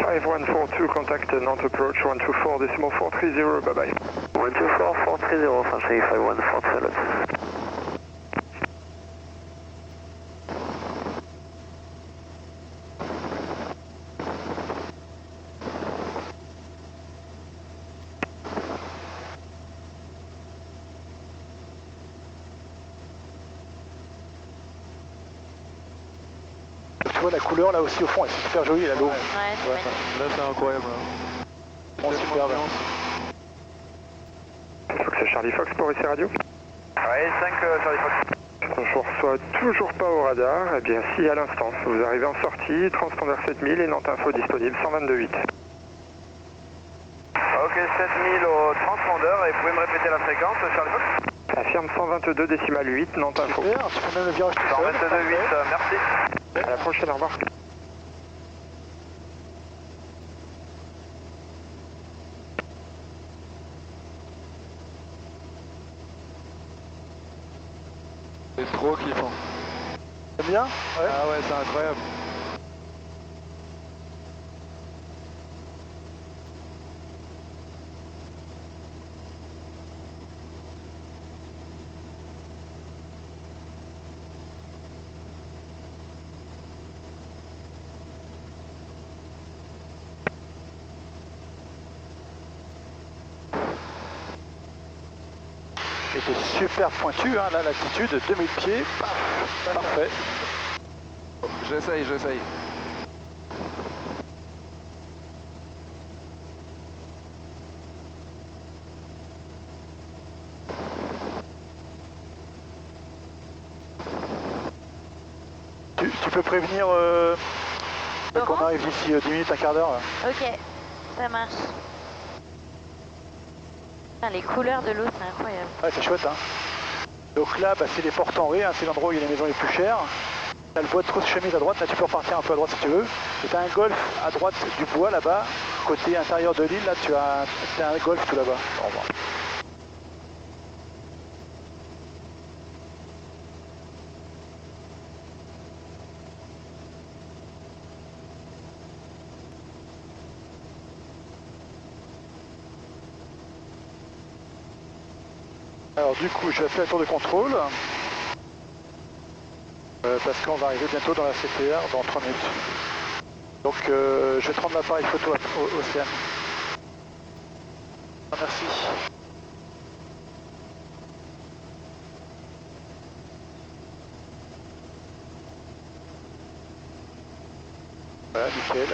5142, contact Nantes approach 124.430, bye bye. 124.430, Sunshine 5147. la couleur là aussi au fond, elle est super jolie, la l'eau. Ouais, là c'est incroyable. Bon, super bien. Fox Charlie Fox pour ici radio. Ouais, 5 Charlie Fox. Je ne reçois toujours pas au radar. Eh bien, si à l'instant, vous arrivez en sortie, transpondeur 7000 et Nantes Info disponible 122.8. Ok, 7000 au transpondeur et vous pouvez me répéter la fréquence, Charlie Fox? Affirme 122,8 Nantes Info. Super, tu peux même le virage tout seul. 122,8, merci. À la prochaine, au revoir. C'est trop kiffant. C'est bien? Ouais. Ah ouais, c'est incroyable. était super pointu, hein, là l'altitude, 2000 pieds, paf, parfait. J'essaye. Tu peux prévenir qu'on arrive d'ici 10 minutes, un quart d'heure. Ok, ça marche. Putain, les couleurs de l'eau, c'est incroyable. Ouais, c'est chouette, hein. Donc là, bah, c'est les portes en ré, hein, c'est l'endroit où il y a les maisons les plus chères. T'as le bois de trousse chemise à droite, là tu peux repartir un peu à droite si tu veux. Et t'as un golf à droite du bois là-bas, côté intérieur de l'île, là tu as un golf tout là-bas. Au revoir. Alors du coup, je vais faire la tour de contrôle. Parce qu'on va arriver bientôt dans la CTR dans 3 minutes. Donc je vais te rendre l'appareil photo au Océane. Merci. Voilà, nickel.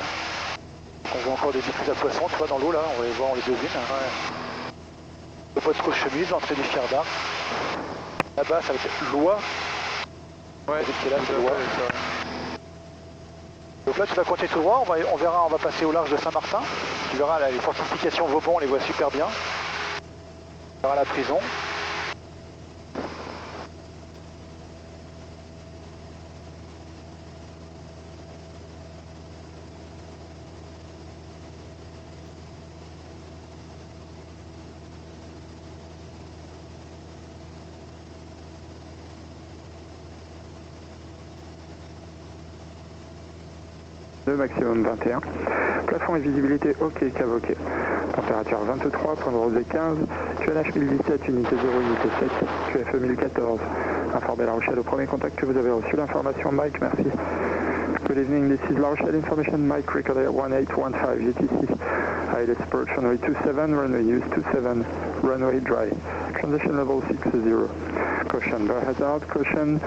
Donc, on voit encore des diffuses à poissons, tu vois, dans l'eau là, on va les voir, on les devine. Ouais. Le pot de trousse chemise, l'entrée du fier d'art. Là-bas, ça va être Lois. Ouais, là, c'est Lois. Donc là, tu vas continuer tout droit, on verra, on va passer au large de Saint-Martin. Tu verras là, les fortifications Vauban, on les voit super bien. On verra la prison. Maximum 21. Plafond et visibilité OK, cave OK. Température 23, point de rosée 15. QNH 1017, unité 0, unité 7. QFE 1014. Informez La Rochelle au premier contact que vous avez reçu l'information. Mike, merci. Good evening, this is La Rochelle information. Mike, recorder 1815 GTC. ILS approach runway 27, runway use 27, runway dry. Transition level 60. Caution, bear hazard, caution.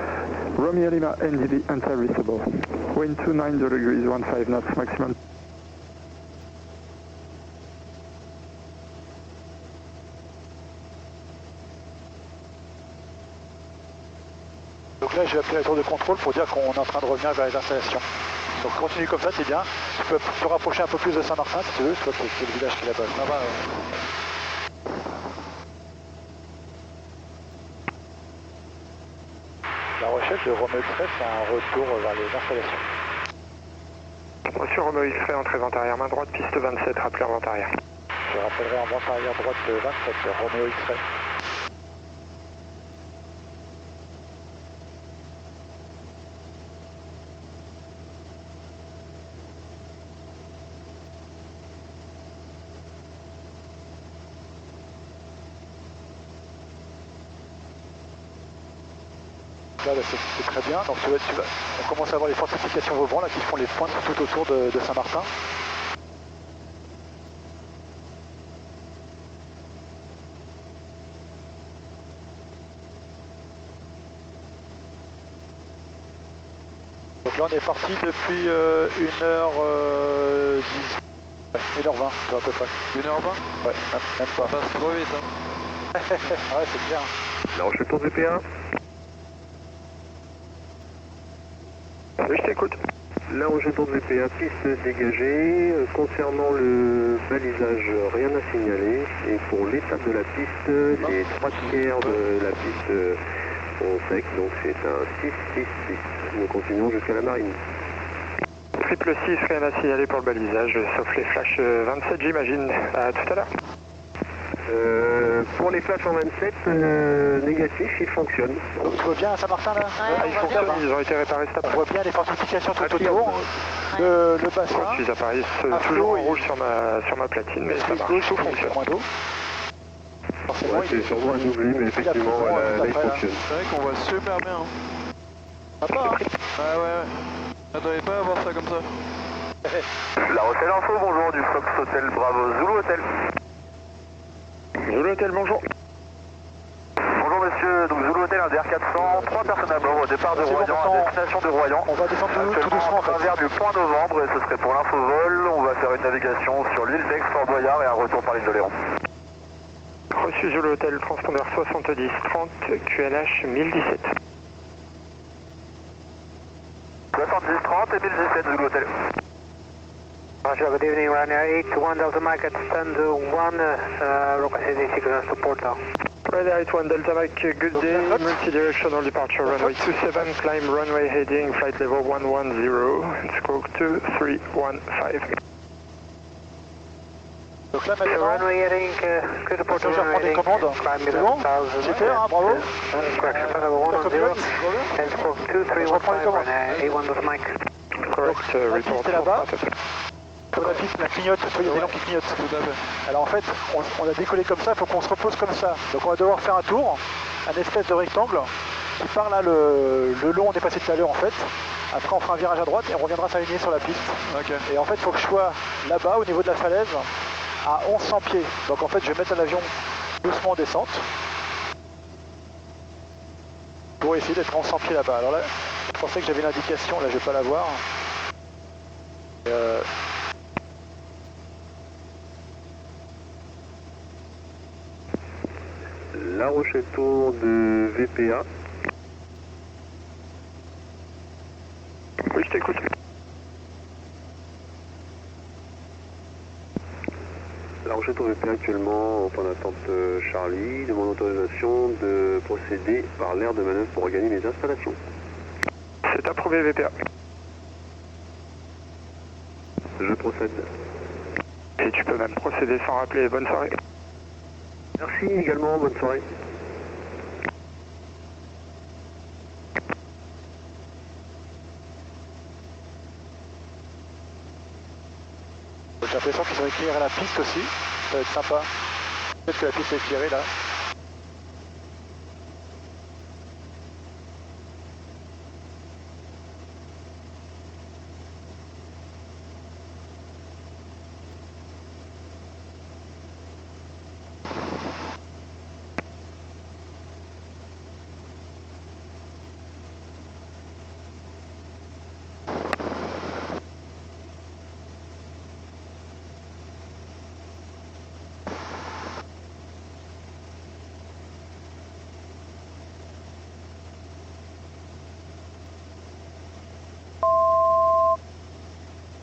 Romeo Lima NDB unserviceable. Wind 29 degrees 15 knots maximum. Donc là j'ai appelé la tour de contrôle pour dire qu'on est en train de revenir vers les installations. Donc continue comme ça, c'est bien. Tu peux te rapprocher un peu plus de Saint-Martin si tu veux, c'est le village qui est là-bas. Là-bas, La Rochelle de Romeo X-Ray, c'est un retour vers les installations. Reçu Romeo X-Ray, entrée vente arrière main droite, piste 27, rappeleur vente arrière. Je rappellerai en vente arrière droite 27, Romeo X-Ray. Là, c'est très bien, donc on commence à avoir les fortifications Vauban là, qui font les pointes tout autour de Saint-Martin. Donc là on est parti depuis 1h10, 1h20 à peu près. 1h20 Ouais, même pas. Ça passe trop vite hein. Ouais, c'est bien. La Rochelle tour DP1. Oui, je t'écoute. La Rochelle tour DP1, piste dégagée. Concernant le balisage, rien à signaler. Et pour l'étape de la piste, les 3 tiers de la piste sont secs, donc c'est un 6-6-6. Nous continuons jusqu'à la marine. Triple 6, rien à signaler pour le balisage, sauf les flashs 27 j'imagine. À tout à l'heure. Pour les flashs en 27, négatif, ils fonctionnent. Donc tu vois bien à Saint-Martin là? Ouais, ils fonctionnent, Ils ont été réparés cet on après. voit bien les fortifications tout autour, le bassin. Ils apparaissent toujours en rouge sur ma platine, mais ça marche, tout fonctionne. Moins d'eau. Forcément, Ouais, c'est sûrement un oubli, mais effectivement, là, il fonctionne. C'est vrai qu'on voit super bien hein. Sympa, hein? Ah ouais. J'attendais pas à voir ça comme ça. La Rochelle Info, bonjour, du Fox Hotel Bravo Zulu Hotel. Zulu Hotel, bonjour. Bonjour, monsieur, donc Zulu Hotel, un DR400, 3 personnes à bord au départ de Royan, à destination de Royan. On va descendre tout doucement en fait. Vers du point Novembre et ce serait pour l'infovol. On va faire une navigation sur l'île d'Aix, Fort Boyard et un retour par l'île d'Oléron. Reçu Zulu Hotel, transpondeur 7030, QNH 1017. 7030 et 1017 Zulu Hotel. Roger, good evening, Ryanair 81 Delta Mike at stand 1, requesting signals to Porto. Ryanair 81 Delta Mike, good day, multi-directional departure, runway 27, climb runway heading, flight level 110, stroke 2315. Donc là maintenant, runway heading, good to Porto, je reprends des commandes. C'est bon? Super, hein, bravo. Correction, flight level 110, and stroke 2315, A1 Delta Mike. Correct, la report. piste est là-bas. Comme la piste, la clignote, il y a des lampes qui clignotent. Alors en fait, on a décollé comme ça, il faut qu'on se repose comme ça. Donc on va devoir faire un tour, un espèce de rectangle qui part là le long, on est passé tout à l'heure en fait. Après on fera un virage à droite et on reviendra s'aligner sur la piste. Okay. Et en fait il faut que je sois là-bas au niveau de la falaise à 1100 pieds. Donc en fait je vais mettre l'avion doucement en descente pour essayer d'être à 1100 pieds là-bas. Alors là, je pensais que j'avais l'indication, là je vais pas la voir. La Rochelle Tour de VPA. Oui, je t'écoute. La Rochelle Tour VPA actuellement en point d'attente Charlie, demande autorisation de procéder par l'aire de manœuvre pour regagner les installations. C'est approuvé VPA. Je procède. Et tu peux même procéder sans rappeler. Bonne soirée. Merci également, bonne soirée. J'ai l'impression qu'ils ont éclairé la piste aussi, ça va être sympa. Peut-être que la piste est éclairée là.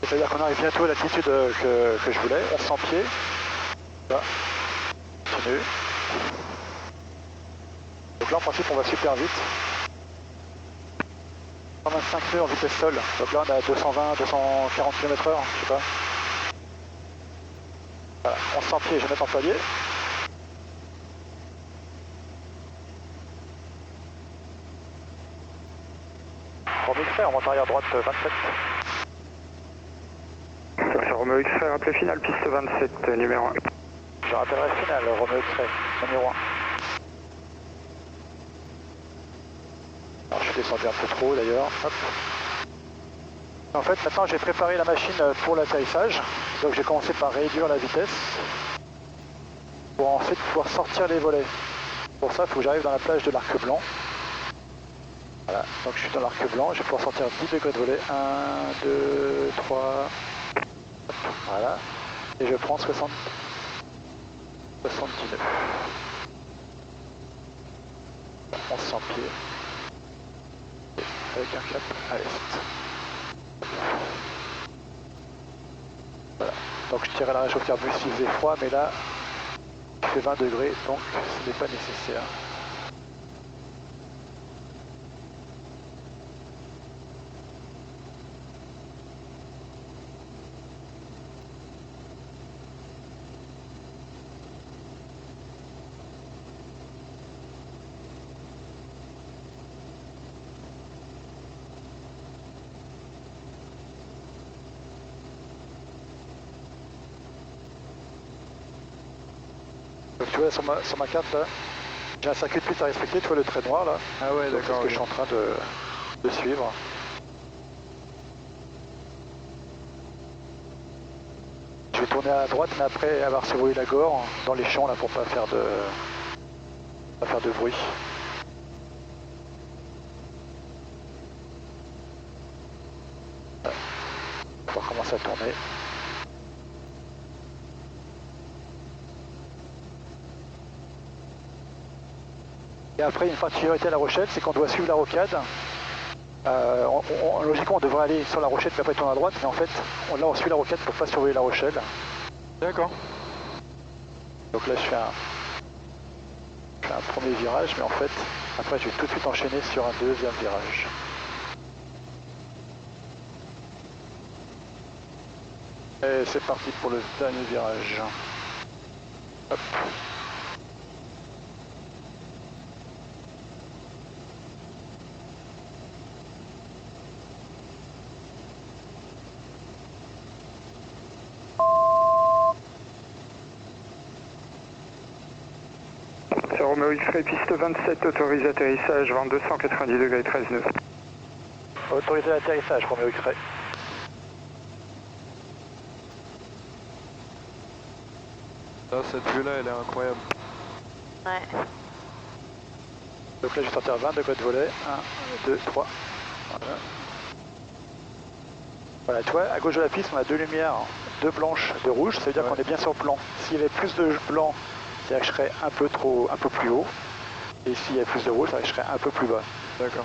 C'est-à-dire qu'on arrive bientôt à l'altitude que je voulais, 1100 pieds. Là, continue. Donc là en principe on va super vite. 125 nœuds en vitesse sol, donc là on est à 220, 240 km/h, je sais pas. Voilà, 1100 pieds, je vais mettre en palier. Romeo X-Ray, on monte arrière droite 27. Romeo X-Ray, rappel final, piste 27, numéro 1. Je rappellerai final, Romeo X-Ray, numéro 1. Alors je suis descendu un peu trop d'ailleurs. Hop. En fait maintenant j'ai préparé la machine pour l'atterrissage. Donc j'ai commencé par réduire la vitesse pour ensuite pouvoir sortir les volets. Pour ça il faut que j'arrive dans la plage de l'Arc Blanc. Voilà, donc je suis dans l'Arc Blanc, je vais pouvoir sortir 10 degrés de volet. 1, 2, 3. Voilà, et je prends 79 1100 pieds avec un cap à l'est. Voilà, donc je tirais la réchauffe bus s'il faisait froid, mais là il fait 20 degrés, donc ce n'est pas nécessaire. Donc tu vois sur ma carte là, j'ai un circuit de piste à respecter, tu vois le trait noir là. Ah ouais, d'accord. C'est ce que je suis en train de suivre. Je vais tourner à droite mais après avoir survolé la Gore dans les champs là pour pas faire de bruit. commencer à tourner. Et après, il y a une particularité à La Rochelle, c'est qu'on doit suivre la rocade. Logiquement, on devrait aller sur La Rochelle, puis après tourner à droite, mais en fait, là, on suit la rocade pour pas surveiller La Rochelle. D'accord. Donc là, je fais un premier virage, mais en fait, après, je vais tout de suite enchaîner sur un deuxième virage. Et c'est parti pour le dernier virage. Hop. C'est Romeo X-Ray, piste 27, autorisé atterrissage, vent 290 degrés 13 nœuds. Autorisé l'atterrissage, Romeo X-Ray. Là, cette vue-là, elle est incroyable. Ouais. Donc là, je vais sortir 20 degrés de volet. 1, 2, 3. Voilà. Voilà, tu vois, à gauche de la piste, on a deux lumières, deux blanches, deux rouges. Ça veut dire qu'on est bien sur le plan. S'il y avait plus de blanc, c'est-à-dire que je serais un peu plus haut. Et s'il y avait plus de rouge, ça veut dire que je serais un peu plus bas. D'accord.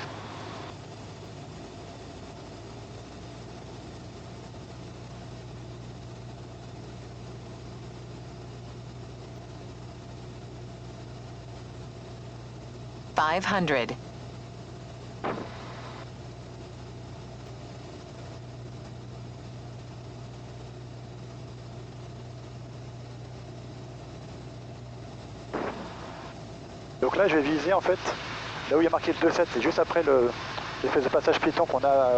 $500. Donc là, je vais viser en fait là où il y a marqué le 2.7, c'est juste après l'espèce de passage piéton qu'on a,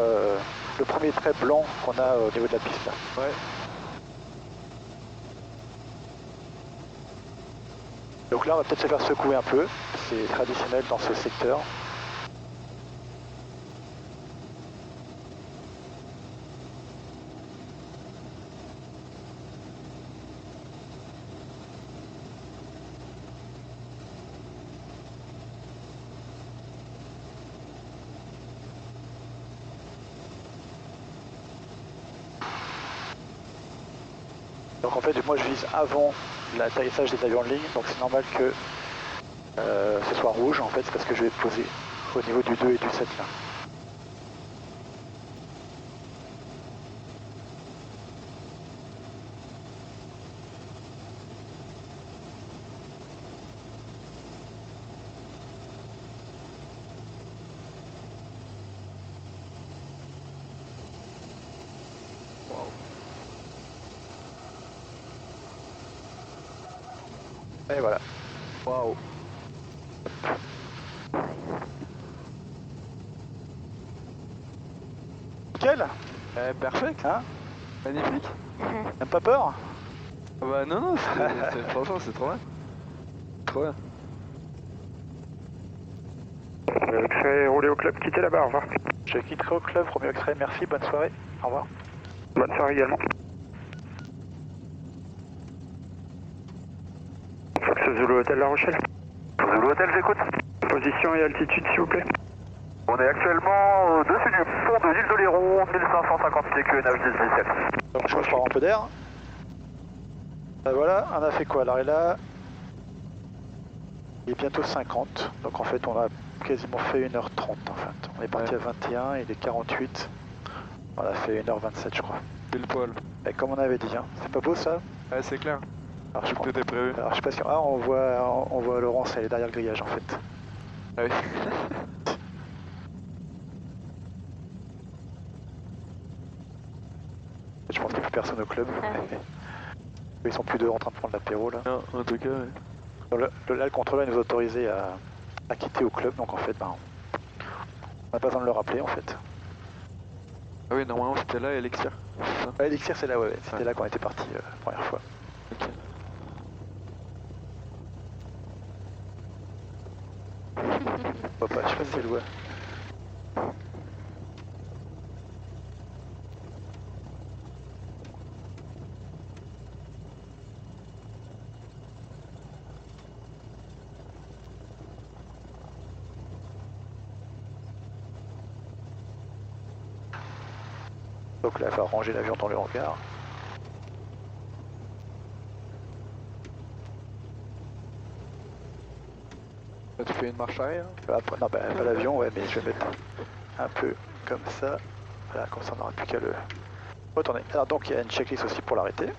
le premier trait blanc qu'on a au niveau de la piste. Là. Ouais. Donc là, on va peut-être se faire secouer un peu, c'est traditionnel dans ce secteur. Donc en fait, moi je vise avant l'atterrissage des avions en ligne, donc c'est normal que ce soit rouge en fait, c'est parce que je vais poser au niveau du 2 et du 7 là. Et voilà. Waouh. Nickel. Perfect. Hein? Magnifique. T'as pas peur? Ah bah non, franchement, c'est trop bien. Trop bien. Romeo X-Ray, roulez au club, quittez la barre, au revoir. Je quitterai au club, Romeo X-Ray, merci, bonne soirée. Au revoir. Bonne soirée également. Fox Zulu Hotel La Rochelle. Zulu Hotel, j'écoute. Position et altitude, s'il vous plaît. On est actuellement au-dessus du pont de l'île d'Oléron, 1550 pieds que 917. Donc je prends un peu d'air. Voilà, on a fait quoi? Alors là, il est bientôt 50, donc en fait on a quasiment fait 1h30 en fait. On est parti à 21, il est 48, on a fait 1h27 je crois. Pile poil. Et comme on avait dit, hein. C'est pas beau ça? Ouais, c'est clair. Alors, Tout était prévu. Alors je sais pas si... Ah, on voit Laurence, elle est derrière le grillage en fait. Ah oui. Je pense qu'il n'y a plus personne au club. Ils sont plus deux en train de prendre l'apéro là. Non, en tout cas, ouais. Donc, là, le contrôleur nous a autorisé à quitter au club, donc en fait, on n'a pas besoin de le rappeler en fait. Ah oui, normalement c'était là, Elixir. Ouais, Elixir c'est là, ouais. C'était là qu'on était parti la première fois. Ok. Je sais pas si c'est le voit. Donc là, il va ranger l'avion dans le hangar. Tu fais une marche arrière? Après, non, bah, pas l'avion, ouais, mais je vais mettre un peu comme ça. Voilà, comme ça on n'aura plus qu'à le retourner. Alors donc il y a une checklist aussi pour l'arrêter.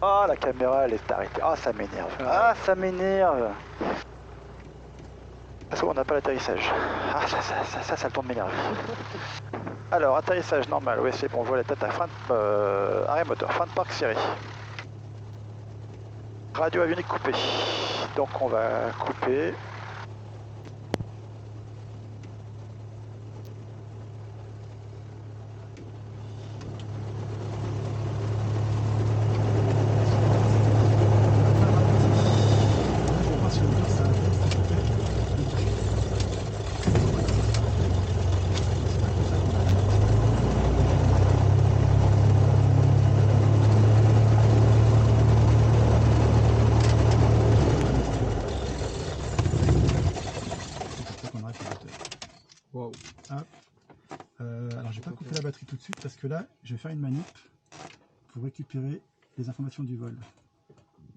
Ah, la caméra elle est arrêtée. Ah, ça m'énerve. Ah, ça m'énerve. Parce qu'on n'a pas l'atterrissage. Ah, ça a le temps de m'énerver. Alors, atterrissage normal. Oui, c'est bon, on voit la tête à frein de... arrêt moteur, frein de parc serré. Radio avionique coupée. Donc on va couper. Wow. Hop. Alors j'ai pas coupé la batterie tout de suite parce que là je vais faire une manip pour récupérer les informations du vol.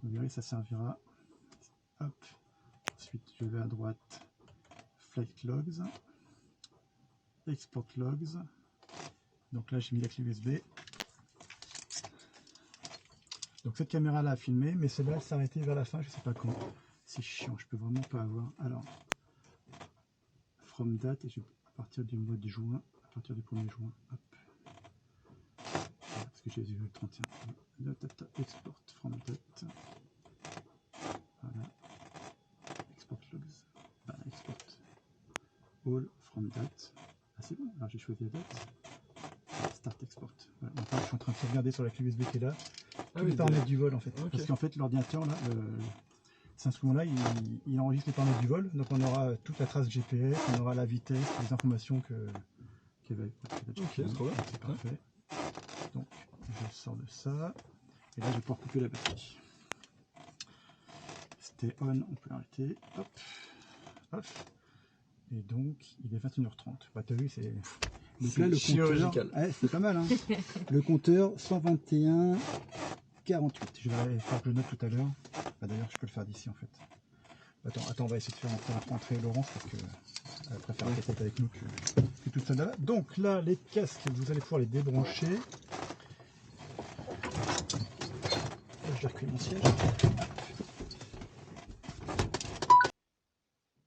Vous verrez, ça servira. Hop. Ensuite je vais à droite, flight logs, export logs. Donc là j'ai mis la clé USB. Donc cette caméra là a filmé, mais celle-là elle s'est arrêtée vers la fin, je sais pas quand. C'est chiant, je peux vraiment pas avoir. Alors, from date, et je, à partir du mois de juin, à partir du 1er juin, hop. Voilà, parce que j'ai vu le 31. Data, export from date. Voilà. Export logs. Voilà, export all from date. Ah c'est bon, alors j'ai choisi la date. Start export. Voilà, enfin, je suis en train de sauvegarder sur la clé USB qui est là. Tous les paramètres du vol en fait. Okay. Parce qu'en fait l'ordinateur là, cet instrument là il enregistre les paramètres du vol, donc on aura toute la trace GPS, on aura la vitesse, les informations qu'il va. Ok, c'est trop bien. C'est parfait. Donc je sors de ça et là je vais pouvoir couper la batterie. C'était on, on peut l'arrêter. Hop, hop. Et donc il est 21h30. Bah t'as vu c'est. Donc là le compteur, ouais, c'est pas mal hein. Le compteur 121. 48, je vais faire le note tout à l'heure. Bah, d'ailleurs, je peux le faire d'ici en fait. Attends, on va essayer de faire entrer Laurence parce qu'elle préfère être avec nous que toute seule là. Donc là, les casques, vous allez pouvoir les débrancher. Là, je vais reculer mon siège.